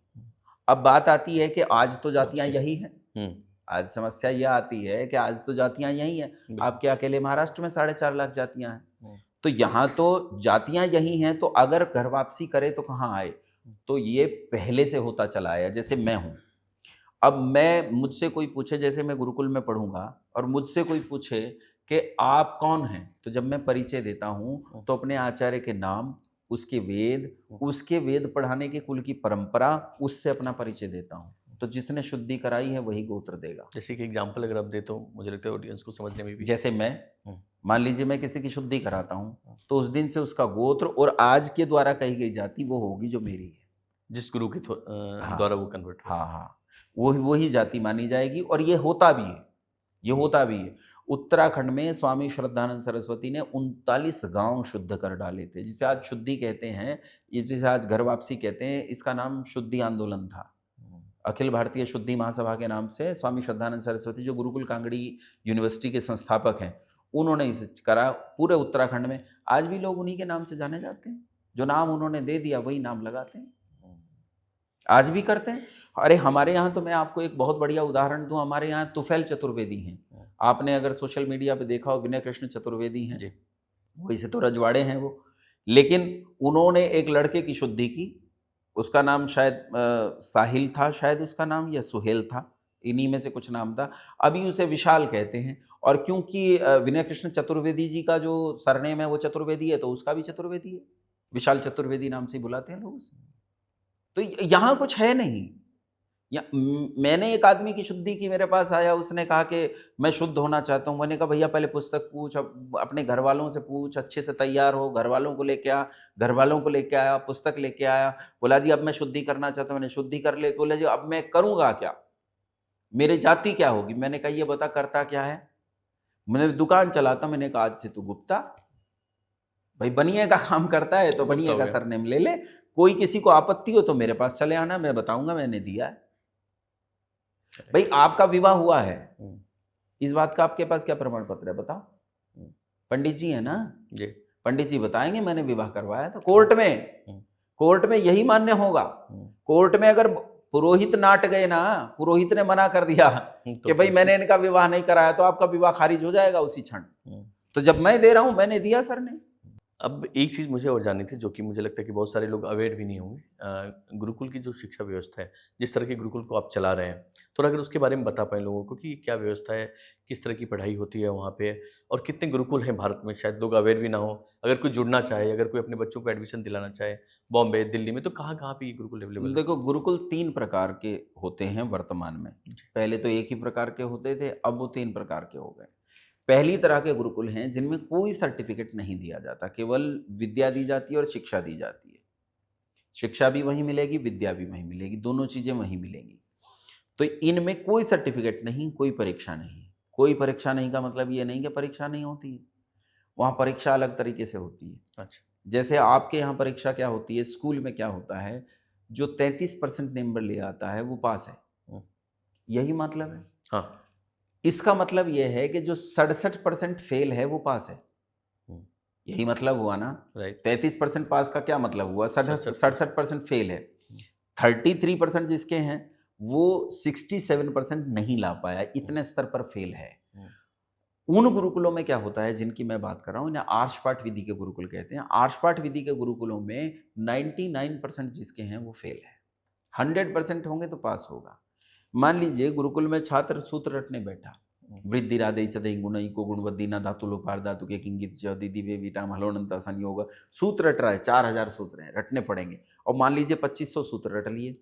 अब बात आती है कि आज तो जातियां यही हैं। आज समस्या यह आती है कि आज तो जातियां यही हैं। आपके अकेले महाराष्ट्र में 4.5 लाख जातियां हैं। तो यहाँ तो जातियां यही हैं, तो अगर घर वापसी करे तो कहाँ आए? तो ये पहले से होता चला आया। जैसे मैं हूँ, अब मैं, मुझसे कोई पूछे, जैसे मैं गुरुकुल में पढ़ूंगा और मुझसे कोई पूछे कि आप कौन हैं, तो जब मैं परिचय देता हूँ तो अपने आचार्य के नाम, उसके वेद पढ़ाने के कुल की परंपरा, उससे अपना परिचय देता हूँ। तो जिसने शुद्धि कराई है वही गोत्र देगा। जैसे कि एग्जांपल अगर आप दे तो मुझे लगता है ऑडियंस को समझने में भी। जैसे मैं, मान लीजिए मैं किसी की शुद्धि कराता हूँ, तो उस दिन से उसका गोत्र और आज के द्वारा कही गई जाति वो होगी जो मेरी है। जिस गुरु के द्वारा वो कन्वर्ट हो। हाँ, वही जाति मानी जाएगी। और ये होता भी है। उत्तराखंड में स्वामी श्रद्धानंद सरस्वती ने 39 गांव शुद्ध कर डाले थे, जिसे आज शुद्धि कहते हैं, जिसे आज घर वापसी कहते हैं। इसका नाम शुद्धि आंदोलन था। अखिल भारतीय शुद्धि महासभा के नाम से स्वामी श्रद्धानंद सरस्वती, जो गुरुकुल कांगड़ी यूनिवर्सिटी के संस्थापक हैं, उन्होंने इसे करा पूरे उत्तराखंड में। आज भी लोग उन्हीं के नाम से जाने जाते हैं। जो नाम उन्होंने दे दिया वही नाम लगाते हैं, आज भी करते हैं। अरे हमारे यहाँ तो मैं आपको एक बहुत बढ़िया उदाहरण दूं, हमारे यहाँ तुफैल चतुर्वेदी हैं। आपने अगर सोशल मीडिया पे देखा हो, विनय कृष्ण चतुर्वेदी हैं, वैसे तो रजवाड़े हैं वो, लेकिन उन्होंने एक लड़के की शुद्धि की। उसका नाम शायद साहिल था, शायद उसका नाम, या सुहेल था, इन्हीं में से कुछ नाम था। अभी उसे विशाल कहते हैं। और क्योंकि विनय कृष्ण चतुर्वेदी जी का जो सरनेम है वो चतुर्वेदी है, तो उसका भी चतुर्वेदी है। विशाल चतुर्वेदी नाम से बुलाते हैं लोग उसे। तो यहाँ कुछ है नहीं। मैंने एक आदमी की शुद्धि की, मेरे पास आया, उसने कहा कि मैं शुद्ध होना चाहता हूँ। मैंने कहा भैया पहले पुस्तक पूछ, अपने घर वालों से पूछ, अच्छे से तैयार हो, घर वालों को लेके आ। घर वालों को लेके आया, पुस्तक लेके आया, बोला जी अब मैं शुद्धि करना चाहता हूँ। मैंने शुद्धि कर ले, बोले जी अब मैं करूँगा क्या, मेरी जाति क्या होगी? मैंने कहा ये बता करता क्या है? मैंने दुकान चलाता। मैंने कहा आज से तू गुप्ता, भाई बनिए का काम करता है तो बनिए का सरनेम ले ले। कोई किसी को आपत्ति हो तो मेरे पास चले आना, मैं बताऊंगा मैंने दिया है। भाई आपका विवाह हुआ है, इस बात का आपके पास क्या प्रमाण पत्र है बताओ? पंडित जी है ना जी, पंडित जी बताएंगे मैंने विवाह करवाया था। कोर्ट में यही मान्य होगा। कोर्ट में अगर पुरोहित नाट गए ना, पुरोहित ने मना कर दिया कि भाई मैंने इनका विवाह नहीं कराया, तो आपका विवाह खारिज हो जाएगा उसी क्षण। तो जब मैं दे रहा हूं, मैंने दिया सर ने। अब एक चीज़ मुझे और जाननी थी, जो कि मुझे लगता है कि बहुत सारे लोग अवेयर भी नहीं होंगे। गुरुकुल की जो शिक्षा व्यवस्था है, जिस तरह के गुरुकुल को आप चला रहे हैं, थोड़ा अगर उसके बारे में बता पाएँ लोगों को कि क्या व्यवस्था है, किस तरह की पढ़ाई होती है वहाँ पे, और कितने गुरुकुल हैं भारत में? शायद लोग अवेयर भी ना हो। अगर कोई जुड़ना चाहे, अगर कोई अपने बच्चों को एडमिशन दिलाना चाहे बॉम्बे, दिल्ली में, तो कहाँ-कहाँ पे ये गुरुकुल अवेलेबल है? देखो, गुरुकुल 3 प्रकार के होते हैं वर्तमान में। पहले तो एक ही प्रकार के होते थे, अब वो 3 प्रकार के हो गए। पहली तरह के गुरुकुल हैं जिनमें कोई सर्टिफिकेट नहीं दिया जाता, केवल विद्या दी जाती है और शिक्षा दी जाती है। शिक्षा भी वहीं मिलेगी, विद्या भी वहीं मिलेगी, दोनों चीजें वहीं मिलेंगी। तो इनमें कोई सर्टिफिकेट नहीं, कोई परीक्षा नहीं। कोई परीक्षा नहीं का मतलब ये नहीं कि परीक्षा नहीं होती, वहाँ परीक्षा अलग तरीके से होती है। अच्छा। जैसे आपके यहाँ परीक्षा क्या होती है, स्कूल में क्या होता है, जो 33% नंबर ले आता है वो पास है, यही मतलब है। हाँ, इसका मतलब यह है कि जो 67% फेल है वो पास है, यही मतलब हुआ ना। राइट। 33% पास का क्या मतलब हुआ? 67% फेल है। 33% जिसके हैं वो 67% नहीं ला पाया, इतने स्तर पर फेल है। उन गुरुकुलों में क्या होता है जिनकी मैं बात कर रहा हूँ, इन्हें आर्षपाठ विधि के गुरुकुल कहते हैं। आर्षपाठ विधि के गुरुकुलों में 99% जिसके हैं वो फेल है, 100% होंगे तो पास होगा। मान लीजिए गुरुकुल में छात्र सूत्र रटने बैठा, वृद्धिरादे चतै गुणैको गुणवद्दीना धातुलोपार धातु के किंगित ज्योति दिव्य विटाम हलोनंता संयोग। सूत्र रट रहा है, 4000 सूत्र हैं, रटने पड़ेंगे। और मान लीजिए 2500 सूत्र रट लिए।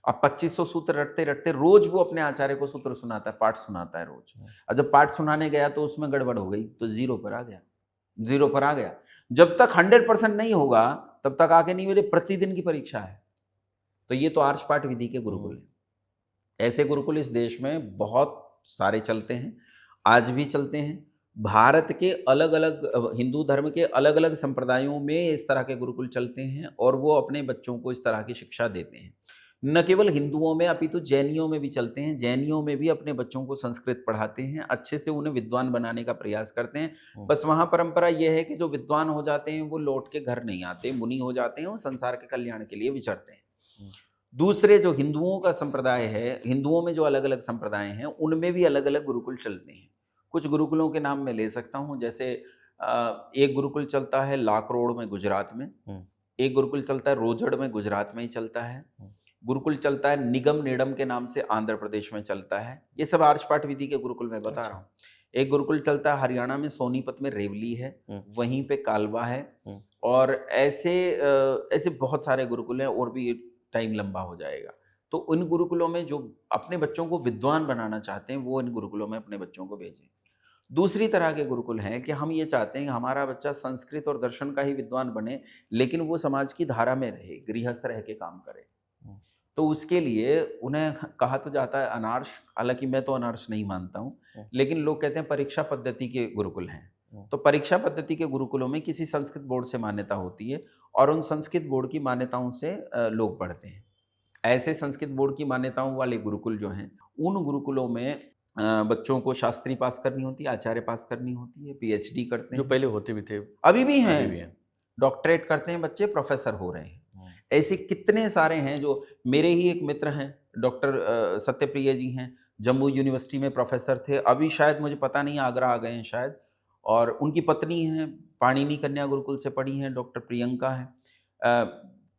अब 2500 सूत्र रटते रटते रोज वो अपने आचार्य को सूत्र सुनाता है, पाठ सुनाता है रोज। और जब पाठ सुनाने गया तो उसमें गड़बड़ हो गई तो 0 पर आ गया, 0 पर आ गया। जब तक 100% नहीं होगा तब तक आगे नहीं, मेरे प्रतिदिन की परीक्षा है। तो ये तो आर्ष पाठ विधि के गुरुकुल है। ऐसे गुरुकुल इस देश में बहुत सारे चलते हैं, आज भी चलते हैं। भारत के अलग अलग हिंदू धर्म के अलग अलग संप्रदायों में इस तरह के गुरुकुल चलते हैं और वो अपने बच्चों को इस तरह की शिक्षा देते हैं। न केवल हिंदुओं में अपितु जैनियों में भी चलते हैं। जैनियों में भी अपने बच्चों को संस्कृत पढ़ाते हैं, अच्छे से उन्हें विद्वान बनाने का प्रयास करते हैं। बस वहाँ परंपरा यह है कि जो विद्वान हो जाते हैं वो लौट के घर नहीं आते, मुनि हो जाते हैं, वो संसार के कल्याण के लिए विचरते हैं। दूसरे जो हिंदुओं का संप्रदाय है, हिंदुओं में जो अलग अलग संप्रदाय हैं उनमें भी अलग अलग गुरुकुल चलते हैं। कुछ गुरुकुलों के नाम मैं ले सकता हूँ, जैसे एक गुरुकुल चलता है लाकरोड में गुजरात में, एक गुरुकुल चलता है रोजड़ में गुजरात में ही चलता है, गुरुकुल चलता है निगम नेडम के नाम से आंध्र प्रदेश में चलता है। ये सब आर्ष पाठ विधि के गुरुकुल मैं बता रहा हूँ। एक गुरुकुल चलता है हरियाणा में, सोनीपत में रेवली है, वहीं पे कालवा है, और ऐसे बहुत सारे गुरुकुल हैं, और भी टाइम लंबा हो जाएगा। तो इन गुरुकुलों में जो अपने बच्चों को विद्वान बनाना चाहते हैं वो इन गुरुकुलों में अपने बच्चों को भेजें। दूसरी तरह के गुरुकुल हैं कि हम ये चाहते हैं कि हमारा बच्चा संस्कृत और दर्शन का ही विद्वान बने, लेकिन वो समाज की धारा में रहे, गृहस्थ रह के काम करे। तो उसके लिए उन्हें कहा तो जाता है अनार्ष, हालांकि मैं तो अनार्ष नहीं मानता हूँ, लेकिन लोग कहते हैं परीक्षा पद्धति के गुरुकुल हैं। तो परीक्षा पद्धति के गुरुकुलों में किसी संस्कृत बोर्ड से मान्यता होती है और उन संस्कृत बोर्ड की मान्यताओं से लोग पढ़ते हैं। ऐसे संस्कृत बोर्ड की मान्यताओं वाले गुरुकुल जो हैं, उन गुरुकुलों में बच्चों को शास्त्री पास करनी होती है, आचार्य पास करनी होती है, पीएचडी करते हैं, जो पहले होते भी थे, अभी भी हैं, डॉक्टरेट करते हैं बच्चे, प्रोफेसर हो रहे हैं। ऐसे कितने सारे हैं। जो मेरे ही एक मित्र हैं, डॉक्टर सत्यप्रिय जी हैं, जम्मू यूनिवर्सिटी में प्रोफेसर थे, अभी शायद मुझे पता नहीं आगरा आ गए हैं शायद। और उनकी पत्नी हैं, पाणिनि कन्या गुरुकुल से पढ़ी हैं, डॉक्टर प्रियंका हैं,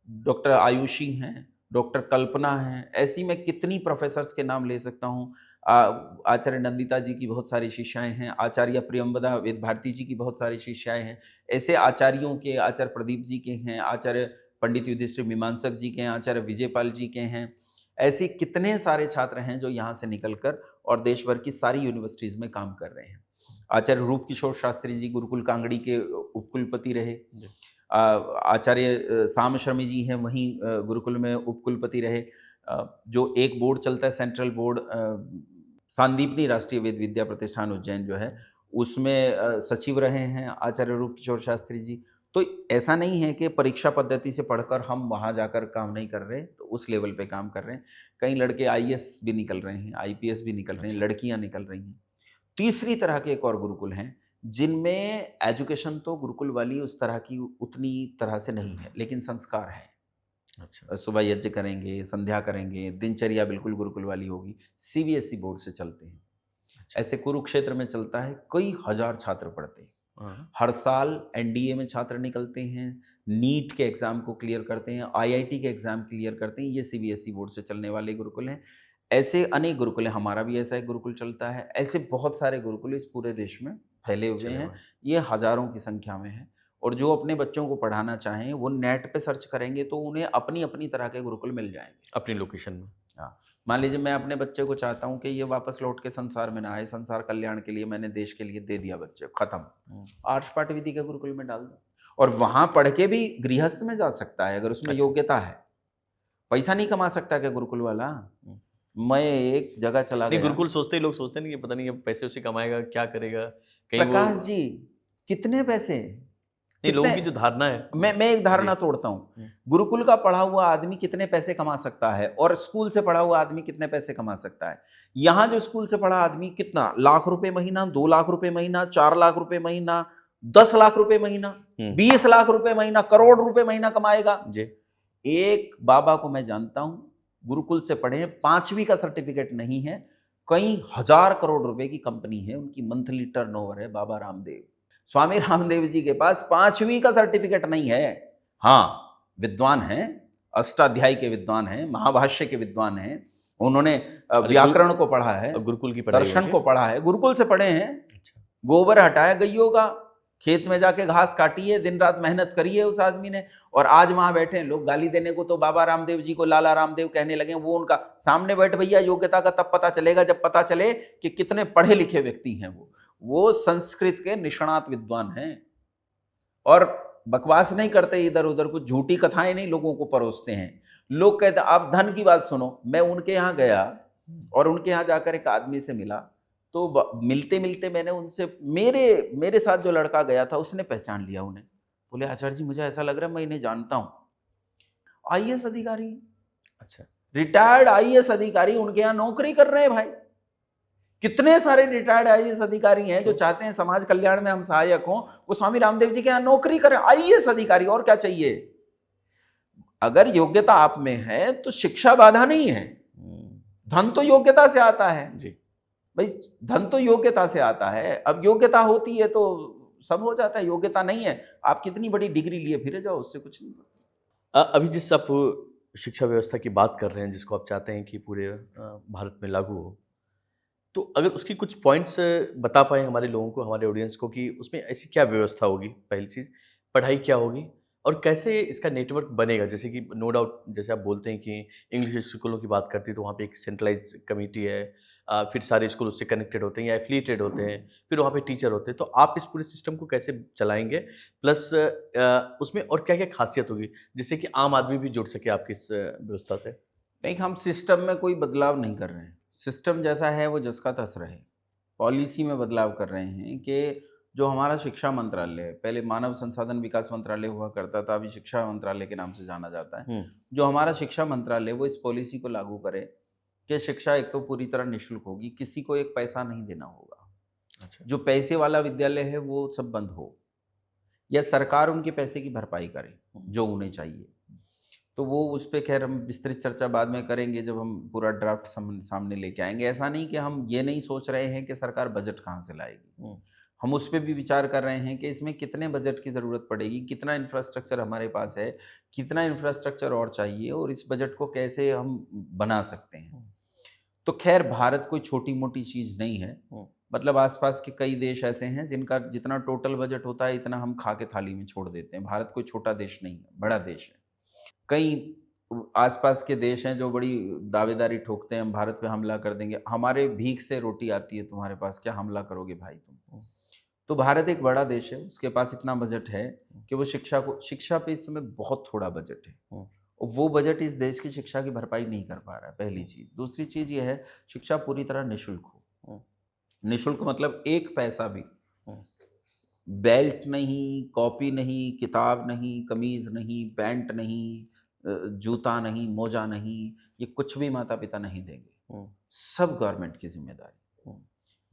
डॉक्टर आयुषी हैं, डॉक्टर कल्पना हैं। ऐसी मैं कितनी प्रोफेसर्स के नाम ले सकता हूँ। आचार्य नंदिता जी की बहुत सारी शिष्याएं हैं, आचार्य प्रियंवदा वेद भारती जी की बहुत सारी शिष्याएं हैं। ऐसे आचार्यों के, आचार्य प्रदीप जी के हैं, आचार्य पंडित युधिष्ठिर मीमांसक जी के हैं, आचार्य विजयपाल जी के हैं। ऐसे कितने सारे छात्र हैं जो यहाँ से निकलकर और देश भर की सारी यूनिवर्सिटीज़ में काम कर रहे हैं। आचार्य रूप किशोर शास्त्री जी गुरुकुल कांगड़ी के उपकुलपति रहे। आचार्य साम शर्मी जी हैं, वहीं गुरुकुल में उपकुलपति रहे। जो एक बोर्ड चलता है सेंट्रल बोर्ड, सांदीपनी राष्ट्रीय वेद विद्या प्रतिष्ठान उज्जैन जो है, उसमें सचिव रहे हैं आचार्य रूप किशोर शास्त्री जी। तो ऐसा नहीं है कि परीक्षा पद्धति से पढ़कर हम वहाँ जाकर काम नहीं कर रहे, तो उस लेवल पे काम कर रहे हैं। कई लड़के आईएएस भी निकल रहे हैं, आईपीएस भी निकल रहे हैं, लड़कियाँ निकल रही हैं। तीसरी तरह के एक और गुरुकुल हैं जिनमें एजुकेशन तो गुरुकुल वाली उस तरह की उतनी तरह से नहीं है, लेकिन संस्कार है। अच्छा, सुबह यज्ञ करेंगे, संध्या करेंगे, दिनचर्या बिल्कुल गुरुकुल वाली होगी। सीबीएसई बोर्ड से चलते हैं। ऐसे कुरुक्षेत्र में चलता है, कई हजार छात्र पढ़ते हैं। हर साल एनडीए में छात्र निकलते हैं, नीट के एग्जाम को क्लियर करते हैं, आईआईटी के एग्जाम क्लियर करते हैं। ये सीबीएसई बोर्ड से चलने वाले गुरुकुल हैं। ऐसे अनेक गुरुकुल हैं, हमारा भी ऐसा एक गुरुकुल चलता है। ऐसे बहुत सारे गुरुकुल इस पूरे देश में फैले हुए हैं, ये हजारों की संख्या में है। और जो अपने बच्चों को पढ़ाना चाहें वो नेट पे सर्च करेंगे तो उन्हें अपनी अपनी तरह के गुरुकुल मिल जाएंगे अपनी लोकेशन में। हाँ, मान लीजिए मैं अपने बच्चे को चाहता हूँ कि ये वापस लौट के संसार में ना आए, संसार कल्याण के लिए मैंने देश के लिए दे दिया बच्चे, खत्म, आर्ष पाठ विधि के गुरुकुल में डाल दो। और वहां पढ़ के भी गृहस्थ में जा सकता है अगर उसमें योग्यता है। पैसा नहीं कमा सकता क्या गुरुकुल वाला? मैं एक जगह चला गया, गुरुकुल सोचते ही लोग सोचते नहीं, पता नहीं पैसे उसे कमाएगा, क्या करेगा। प्रकाश जी कितने पैसे, लोगों की जो धारणा है, मैं एक धारणा तोड़ता हूँ। गुरुकुल का पढ़ा हुआ आदमी कितने पैसे कमा सकता है और स्कूल से पढ़ा हुआ आदमी कितने पैसे कमा सकता है? यहाँ जो स्कूल से पढ़ा आदमी कितना, लाख रुपए महीना, 2 लाख रुपए महीना, 4 लाख रुपए महीना, 10 लाख रुपए महीना, 20 लाख रुपए महीना, करोड़ रुपए महीना कमाएगा जी। एक बाबा को मैं जानता हूँ, गुरुकुल से पढ़े, 5वीं का सर्टिफिकेट नहीं है, कई हजार करोड़ रुपए की कंपनी है, उनकी मंथली टर्नओवर है। बाबा रामदेव, स्वामी रामदेव जी के पास 5वीं का सर्टिफिकेट नहीं है। हाँ, विद्वान हैं, अष्टाध्यायी के विद्वान हैं, महाभाष्य के विद्वान हैं, उन्होंने अरे व्याकरण को पढ़ा है, गुरुकुल की पढ़ाई दर्शन हुई को है? पढ़ा है, गुरुकुल से पढ़े हैं। अच्छा। गोबर हटाया गईयों का, खेत में जाके घास काटी है, दिन रात मेहनत करी है उस आदमी ने, और आज वहां बैठे हैं लोग गाली देने को, तो बाबा रामदेव जी को लाला रामदेव कहने लगे। वो उनका सामने बैठ भैया, योग्यता का तब पता चलेगा जब पता चले कि कितने पढ़े लिखे व्यक्ति हैं वो संस्कृत के निष्णात विद्वान हैं, और बकवास नहीं करते इधर उधर, कुछ झूठी कथाएं नहीं लोगों को परोसते हैं। लोग कहते, आप धन की बात सुनो, मैं उनके यहाँ गया और उनके यहाँ जाकर एक आदमी से मिला, तो मिलते मिलते मैंने उनसे, मेरे साथ जो लड़का गया था उसने पहचान लिया उन्हें। बोले आचार्य जी मुझे ऐसा लग रहा है मैं इन्हें जानता हूँ। आईएएस अधिकारी, अच्छा। रिटायर्ड आईएएस अधिकारी उनके यहाँ नौकरी कर रहे हैं भाई। कितने सारे रिटायर्ड आईएएस अधिकारी हैं जो चाहते हैं समाज कल्याण में हम सहायक हों, वो स्वामी रामदेव जी के यहाँ नौकरी करें, आईएएस अधिकारी, और क्या चाहिए। अगर योग्यता आप में है तो शिक्षा बाधा नहीं है। धन तो योग्यता से आता है जी। भाई, धन तो योग्यता से आता है। अब योग्यता होती है तो सब हो जाता है, योग्यता नहीं है आप कितनी बड़ी डिग्री लिए फिरे जाओ, उससे कुछ नहीं। अभी जिस आप शिक्षा व्यवस्था की बात कर रहे हैं, जिसको आप चाहते हैं कि पूरे भारत में लागू हो, तो अगर उसकी कुछ पॉइंट्स बता पाएँ हमारे लोगों को, हमारे ऑडियंस को, कि उसमें ऐसी क्या व्यवस्था होगी? पहली चीज़, पढ़ाई क्या होगी और कैसे इसका नेटवर्क बनेगा? जैसे कि नो डाउट, जैसे आप बोलते हैं कि इंग्लिश स्कूलों की बात करती है तो वहाँ पे एक सेंट्रलाइज़ कमिटी है, फिर सारे स्कूल उससे कनेक्टेड होते हैं या एफ़िलिएटेड होते हैं, फिर वहाँ पे टीचर होते हैं। तो आप इस पूरे सिस्टम को कैसे चलाएँगे? प्लस उसमें और क्या-क्या ख़ासियत होगी, जिससे कि आम आदमी भी जुड़ सके आपकी इस व्यवस्था से? नहीं, हम सिस्टम में कोई बदलाव नहीं कर रहे हैं। सिस्टम जैसा है वो जस का तस रहे। पॉलिसी में बदलाव कर रहे हैं कि जो हमारा शिक्षा मंत्रालय है, पहले मानव संसाधन विकास मंत्रालय हुआ करता था, अभी शिक्षा मंत्रालय के नाम से जाना जाता है। हुँ। जो हमारा शिक्षा मंत्रालय वो इस पॉलिसी को लागू करे कि शिक्षा एक तो पूरी तरह निःशुल्क होगी, किसी को एक पैसा नहीं देना होगा। अच्छा। जो पैसे वाला विद्यालय है वो सब बंद हो, या सरकार उनके पैसे की भरपाई करे जो उन्हें चाहिए। तो वो उस पे खैर हम विस्तृत चर्चा बाद में करेंगे जब हम पूरा ड्राफ्ट सामने लेके आएंगे। ऐसा नहीं कि हम ये नहीं सोच रहे हैं कि सरकार बजट कहाँ से लाएगी, हम उस पर भी विचार कर रहे हैं कि इसमें कितने बजट की ज़रूरत पड़ेगी, कितना इंफ्रास्ट्रक्चर हमारे पास है, कितना इंफ्रास्ट्रक्चर और चाहिए, और इस बजट को कैसे हम बना सकते हैं। तो खैर भारत कोई छोटी मोटी चीज़ नहीं है। मतलब आसपास के कई देश ऐसे हैं जिनका जितना टोटल बजट होता है इतना हम खा के थाली में छोड़ देते हैं। भारत कोई छोटा देश नहीं है, बड़ा देश है। कई आसपास के देश हैं जो बड़ी दावेदारी ठोकते हैं, हम भारत पे हमला कर देंगे, हमारे भीख से रोटी आती है तुम्हारे पास, क्या हमला करोगे भाई तुम। तो भारत एक बड़ा देश है, उसके पास इतना बजट है कि वो शिक्षा पे इस समय बहुत थोड़ा बजट है, और वो बजट इस देश की शिक्षा की भरपाई नहीं कर पा रहा है, पहली चीज़। दूसरी चीज़ ये है, शिक्षा पूरी तरह निःशुल्क हो। निःशुल्क मतलब एक पैसा भी, बेल्ट नहीं, कॉपी नहीं, किताब नहीं, कमीज नहीं, पैंट नहीं, जूता नहीं, मोजा नहीं, ये कुछ भी माता पिता नहीं देंगे। सब गवर्नमेंट की जिम्मेदारी,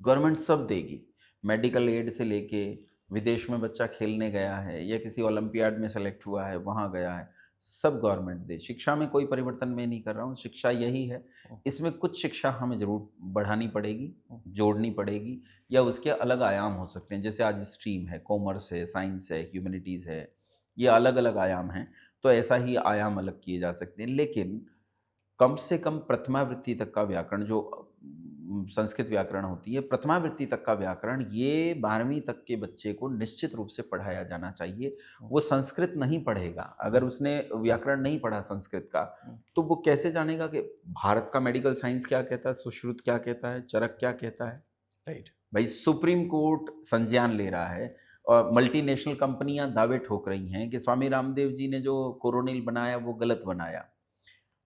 गवर्नमेंट सब देगी। मेडिकल एड से लेके, विदेश में बच्चा खेलने गया है या किसी ओलंपियाड में सेलेक्ट हुआ है वहाँ गया है, सब गवर्नमेंट दे। शिक्षा में कोई परिवर्तन मैं नहीं कर रहा हूँ, शिक्षा यही है। इसमें कुछ शिक्षा हमें ज़रूर बढ़ानी पड़ेगी, जोड़नी पड़ेगी, या उसके अलग आयाम हो सकते हैं। जैसे आज स्ट्रीम है, कॉमर्स है, साइंस है, ह्यूमैनिटीज़ है, ये अलग अलग आयाम हैं, तो ऐसा ही आयाम अलग किए जा सकते हैं। लेकिन कम से कम प्रथमावृत्ति तक का व्याकरण, जो संस्कृत व्याकरण होती है, प्रथमावृत्ति तक का व्याकरण, ये 12वीं तक के बच्चे को निश्चित रूप से पढ़ाया जाना चाहिए। वो संस्कृत नहीं पढ़ेगा, अगर उसने व्याकरण नहीं पढ़ा संस्कृत का, तो वो कैसे जानेगा कि भारत का मेडिकल साइंस क्या कहता है, सुश्रुत क्या कहता है, चरक क्या कहता है। राइट। भाई सुप्रीम कोर्ट संज्ञान ले रहा है, और मल्टीनेशनल कंपनियां दावे ठोक रही हैं कि स्वामी रामदेव जी ने जो कोरोनिल बनाया वो गलत बनाया।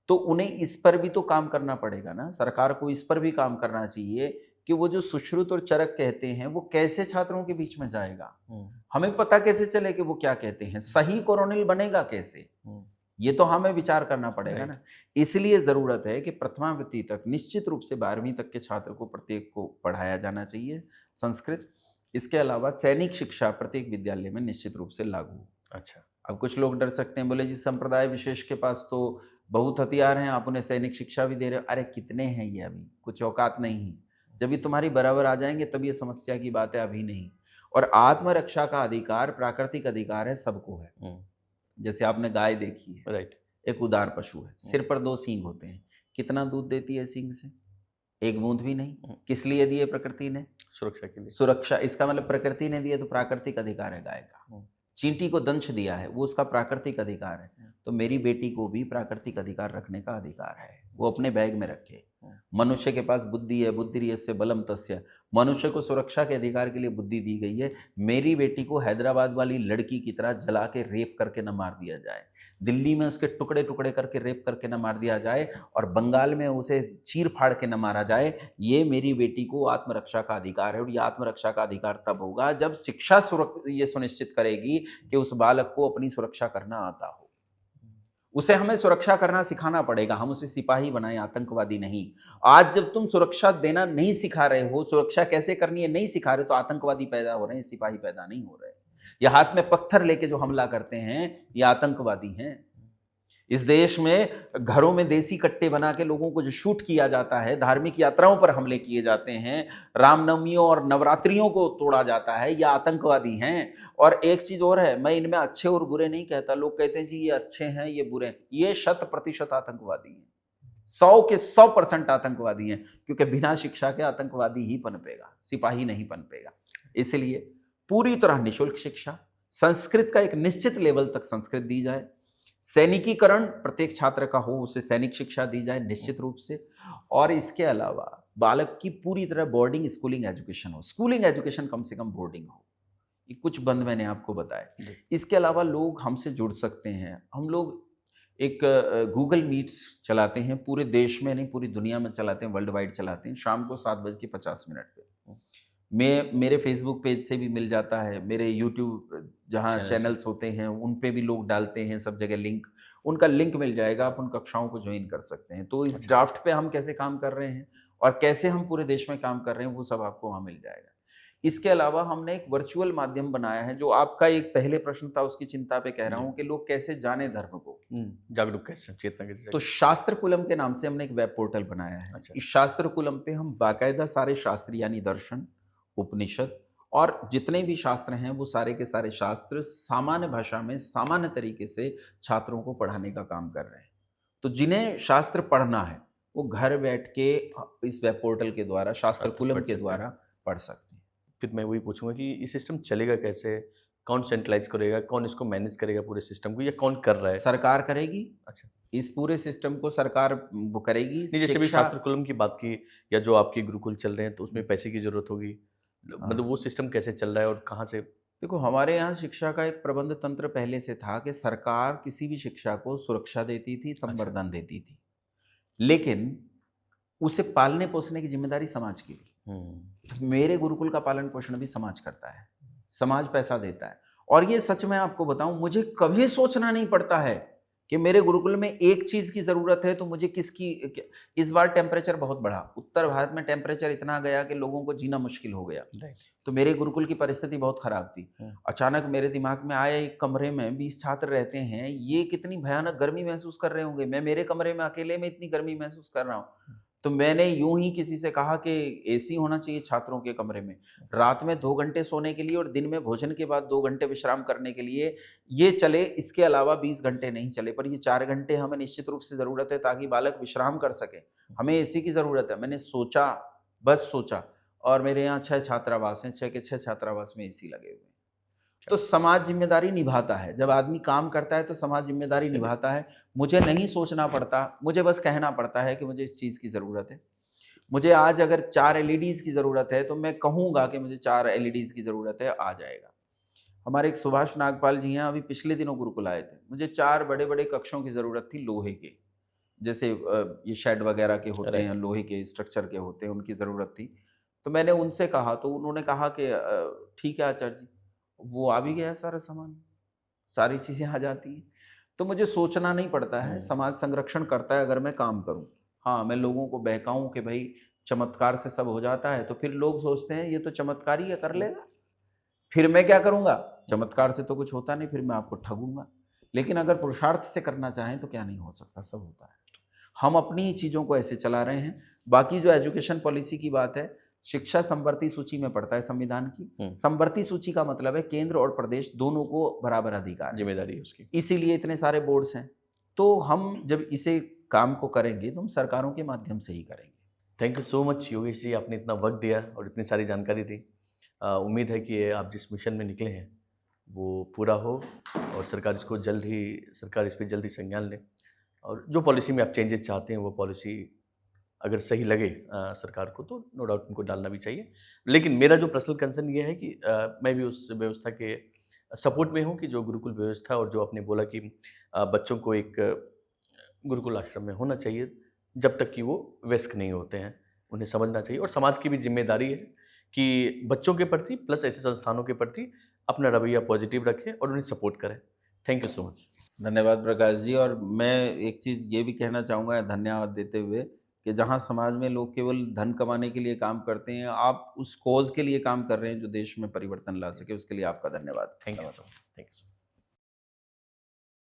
तो उन्हें इस पर भी तो काम करना पड़ेगा ना, सरकार को इस पर भी काम करना चाहिए कि वो जो सुश्रुत और चरक कहते हैं वो कैसे छात्रों के बीच में जाएगा। हमें पता कैसे चले कि वो क्या कहते हैं, सही कोरोनिल बनेगा कैसे, ये तो हमें विचार करना पड़ेगा ना। इसलिए जरूरत है कि प्रथमावृत्ति तक निश्चित रूप से 12वीं तक के छात्र को प्रत्येक को पढ़ाया जाना चाहिए संस्कृत। इसके अलावा सैनिक शिक्षा प्रत्येक विद्यालय में निश्चित रूप से लागू। अच्छा। अब कुछ लोग डर सकते हैं, बोले जी संप्रदाय विशेष के पास तो बहुत हथियार हैं, आप उन्हें सैनिक शिक्षा भी दे रहे हो। अरे कितने हैं ये, अभी कुछ औकात नहीं है। जब ये तुम्हारी बराबर आ जाएंगे तब ये समस्या की बात है, अभी नहीं। और आत्मरक्षा का अधिकार प्राकृतिक अधिकार है, सबको है। जैसे आपने गाय देखी है, राइट। एक उदार पशु है, सिर पर 2 सींग होते हैं, कितना दूध देती है सींग से? एक बूंद भी नहीं। किस लिए दिए प्रकृति ने? सुरक्षा के लिए। सुरक्षा। इसका मतलब प्रकृति ने दिया तो प्राकृतिक अधिकार है गाय का। चींटी को दंश दिया है, वो उसका प्राकृतिक अधिकार है। तो मेरी बेटी को भी प्राकृतिक अधिकार रखने का अधिकार है, वो अपने बैग में रखे। मनुष्य के पास बुद्धि है, बुद्धि यस्य बलम तस्य। मनुष्य को सुरक्षा के अधिकार के लिए बुद्धि दी गई है। मेरी बेटी को हैदराबाद वाली लड़की की तरह जला के रेप करके न मार दिया जाए, दिल्ली में उसके टुकड़े टुकड़े करके रेप करके न मार दिया जाए, और बंगाल में उसे चीर फाड़ के न मारा जाए। ये मेरी बेटी को आत्मरक्षा का अधिकार है, और ये आत्मरक्षा का अधिकार तब होगा जब शिक्षा ये सुनिश्चित करेगी कि उस बालक को अपनी सुरक्षा करना आता हो। उसे हमें सुरक्षा करना सिखाना पड़ेगा, हम उसे सिपाही बनाएं, आतंकवादी नहीं। आज जब तुम सुरक्षा देना नहीं सिखा रहे हो, सुरक्षा कैसे करनी है नहीं सिखा रहे, तो आतंकवादी पैदा हो रहे हैं, सिपाही पैदा नहीं हो रहे। ये हाथ में पत्थर लेके जो हमला करते हैं, ये आतंकवादी हैं। इस देश में घरों में देसी कट्टे बना के लोगों को जो शूट किया जाता है, धार्मिक यात्राओं पर हमले किए जाते हैं, रामनवमियों और नवरात्रियों को तोड़ा जाता है, ये आतंकवादी हैं। और एक चीज और है, मैं इनमें अच्छे और बुरे नहीं कहता। लोग कहते हैं जी ये अच्छे हैं ये बुरे हैं, ये 100% आतंकवादी हैं, 100 के 100% आतंकवादी हैं, क्योंकि बिना शिक्षा के आतंकवादी ही पनपेगा, सिपाही नहीं पनपेगा। इसलिए पूरी तरह निःशुल्क शिक्षा, संस्कृत का एक निश्चित लेवल तक संस्कृत दी जाए, सैनिकीकरण प्रत्येक छात्र का हो, उसे सैनिक शिक्षा दी जाए निश्चित रूप से, और इसके अलावा बालक की पूरी तरह बोर्डिंग स्कूलिंग एजुकेशन हो, स्कूलिंग एजुकेशन कम से कम बोर्डिंग हो। ये कुछ बंद मैंने आपको बताए। इसके अलावा लोग हमसे जुड़ सकते हैं। हम लोग एक गूगल मीट्स चलाते हैं, पूरे देश में नहीं पूरी दुनिया में चलाते हैं, वर्ल्ड वाइड चलाते हैं, शाम को 7:50 पे। मेरे फेसबुक पेज से भी मिल जाता है, मेरे यूट्यूब जहाँ चैनल्स होते हैं उन पे भी लोग डालते हैं, सब जगह लिंक, उनका लिंक मिल जाएगा, आप उन कक्षाओं को ज्वाइन कर सकते हैं। तो इस ड्राफ्ट पे हम कैसे काम कर रहे हैं और कैसे हम पूरे देश में काम कर रहे हैं, वो सब आपको वहाँ मिल जाएगा। इसके अलावा हमने एक वर्चुअल माध्यम बनाया है, जो आपका एक पहले प्रश्न था, उसकी चिंता पे कह रहा हूँ कि लोग कैसे जाने धर्म को, जागरूक कैसे, चेतना कैसे। तो शास्त्र कुलम के नाम से हमने एक वेब पोर्टल बनाया है। इस शास्त्र कुलम पे हम बाकायदा सारे शास्त्र यानी दर्शन, उपनिषद और जितने भी शास्त्र हैं वो सारे के सारे शास्त्र सामान्य भाषा में सामान्य तरीके से छात्रों को पढ़ाने का काम कर रहे हैं। तो जिन्हें शास्त्र पढ़ना है वो घर बैठ के इस वेब पोर्टल के द्वारा, शास्त्र कुलम के द्वारा पढ़ सकते हैं। फिर मैं वही पूछूंगा कि ये सिस्टम चलेगा कैसे, कौन सेंट्रलाइज करेगा, कौन इसको मैनेज करेगा पूरे सिस्टम को, या कौन कर रहा है? सरकार करेगी। अच्छा, इस पूरे सिस्टम को सरकार वो करेगी। जैसे भी शास्त्र कुलम की बात की, या जो आपके गुरुकुल चल रहे हैं, तो उसमें पैसे की जरूरत होगी, मतलब वो सिस्टम कैसे चल रहा है और कहाँ से? देखो, हमारे यहाँ शिक्षा का एक प्रबंध तंत्र पहले से था कि सरकार किसी भी शिक्षा को सुरक्षा देती थी, संवर्धन देती थी, लेकिन उसे पालने पोसने की जिम्मेदारी समाज की थी। तो मेरे गुरुकुल का पालन पोषण भी समाज करता है, समाज पैसा देता है। और ये सच में आपको बताऊं, मुझे कभी सोचना नहीं पड़ता है कि मेरे गुरुकुल में एक चीज की जरूरत है तो मुझे किसकी। इस बार टेम्परेचर बहुत बढ़ा, उत्तर भारत में टेम्परेचर इतना गया कि लोगों को जीना मुश्किल हो गया। तो मेरे गुरुकुल की परिस्थिति बहुत खराब थी। अचानक मेरे दिमाग में आया, एक कमरे में 20 छात्र रहते हैं, ये कितनी भयानक गर्मी महसूस कर रहे होंगे, मैं मेरे कमरे में अकेले में इतनी गर्मी महसूस कर रहा हूँ। तो मैंने यूं ही किसी से कहा कि एसी होना चाहिए छात्रों के कमरे में, रात में 2 घंटे सोने के लिए और दिन में भोजन के बाद 2 घंटे विश्राम करने के लिए ये चले। इसके अलावा 20 घंटे नहीं चले, पर ये 4 घंटे हमें निश्चित रूप से ज़रूरत है ताकि बालक विश्राम कर सके। हमें एसी की ज़रूरत है। मैंने सोचा, बस सोचा, और मेरे यहाँ 6 छात्रावास हैं, 6 के 6 छात्रावास में एसी लगे हुए हैं। तो समाज जिम्मेदारी निभाता है। जब आदमी काम करता है तो समाज जिम्मेदारी निभाता है। मुझे नहीं सोचना पड़ता, मुझे बस कहना पड़ता है कि मुझे इस चीज़ की ज़रूरत है। मुझे आज अगर 4 एलईडीज़ की ज़रूरत है तो मैं कहूँगा कि मुझे 4 एलईडीज़ की ज़रूरत है, आ जाएगा। हमारे एक सुभाष नागपाल जी हैं, अभी पिछले दिनों गुरुकुल आए थे। मुझे 4 बड़े-बड़े कक्षों की ज़रूरत थी लोहे के, जैसे ये शेड वगैरह के होते हैं, लोहे के स्ट्रक्चर के होते हैं, उनकी ज़रूरत थी। तो मैंने उनसे कहा तो उन्होंने कहा कि ठीक है आचार्य जी। वो आ भी गया सारा सामान, सारी चीज़ें आ जाती हैं। तो मुझे सोचना नहीं पड़ता है, समाज संरक्षण करता है अगर मैं काम करूँ। हाँ, मैं लोगों को बहकाऊँ कि भाई चमत्कार से सब हो जाता है, तो फिर लोग सोचते हैं ये तो चमत्कार ही है, कर लेगा, फिर मैं क्या करूँगा, चमत्कार से तो कुछ होता नहीं, फिर मैं आपको ठगूंगा। लेकिन अगर पुरुषार्थ से करना चाहें तो क्या नहीं हो सकता, सब होता है। हम अपनी चीज़ों को ऐसे चला रहे हैं। बाकी जो एजुकेशन पॉलिसी की बात है, शिक्षा संवर्ती सूची में पड़ता है संविधान की। संवर्ती सूची का मतलब है केंद्र और प्रदेश दोनों को बराबर अधिकार, जिम्मेदारी है उसकी, इसीलिए इतने सारे बोर्ड्स हैं। तो हम जब इसे काम को करेंगे तो हम सरकारों के माध्यम से ही करेंगे। Thank you so much Yogesh ji, आपने इतना वक्त दिया और इतनी सारी जानकारी दी। उम्मीद है कि आप जिस मिशन में निकले हैं वो पूरा हो और सरकार इस पे जल्दी संज्ञान ले और जो पॉलिसी में आप चेंजेस चाहते हैं वो पॉलिसी अगर सही लगे सरकार को तो नो डाउट उनको डालना भी चाहिए। लेकिन मेरा जो पर्सनल कंसर्न ये है कि मैं भी उस व्यवस्था के सपोर्ट में हूँ कि जो गुरुकुल व्यवस्था और जो आपने बोला कि बच्चों को एक गुरुकुल आश्रम में होना चाहिए जब तक कि वो वयस्क नहीं होते हैं, उन्हें समझना चाहिए और समाज की भी जिम्मेदारी है कि बच्चों के प्रति प्लस ऐसे संस्थानों के प्रति अपना रवैया पॉजिटिव रखें और उन्हें सपोर्ट करें। Thank you so much. धन्यवाद प्रकाश जी। और मैं एक चीज़ ये भी कहना चाहूँगा धन्यवाद देते हुए कि जहाँ समाज में लोग केवल धन कमाने के लिए काम करते हैं, आप उस कॉज़ के लिए काम कर रहे हैं जो देश में परिवर्तन ला सके, उसके लिए आपका धन्यवाद। थैंक यू नमस्कार। So much. Thank you so much.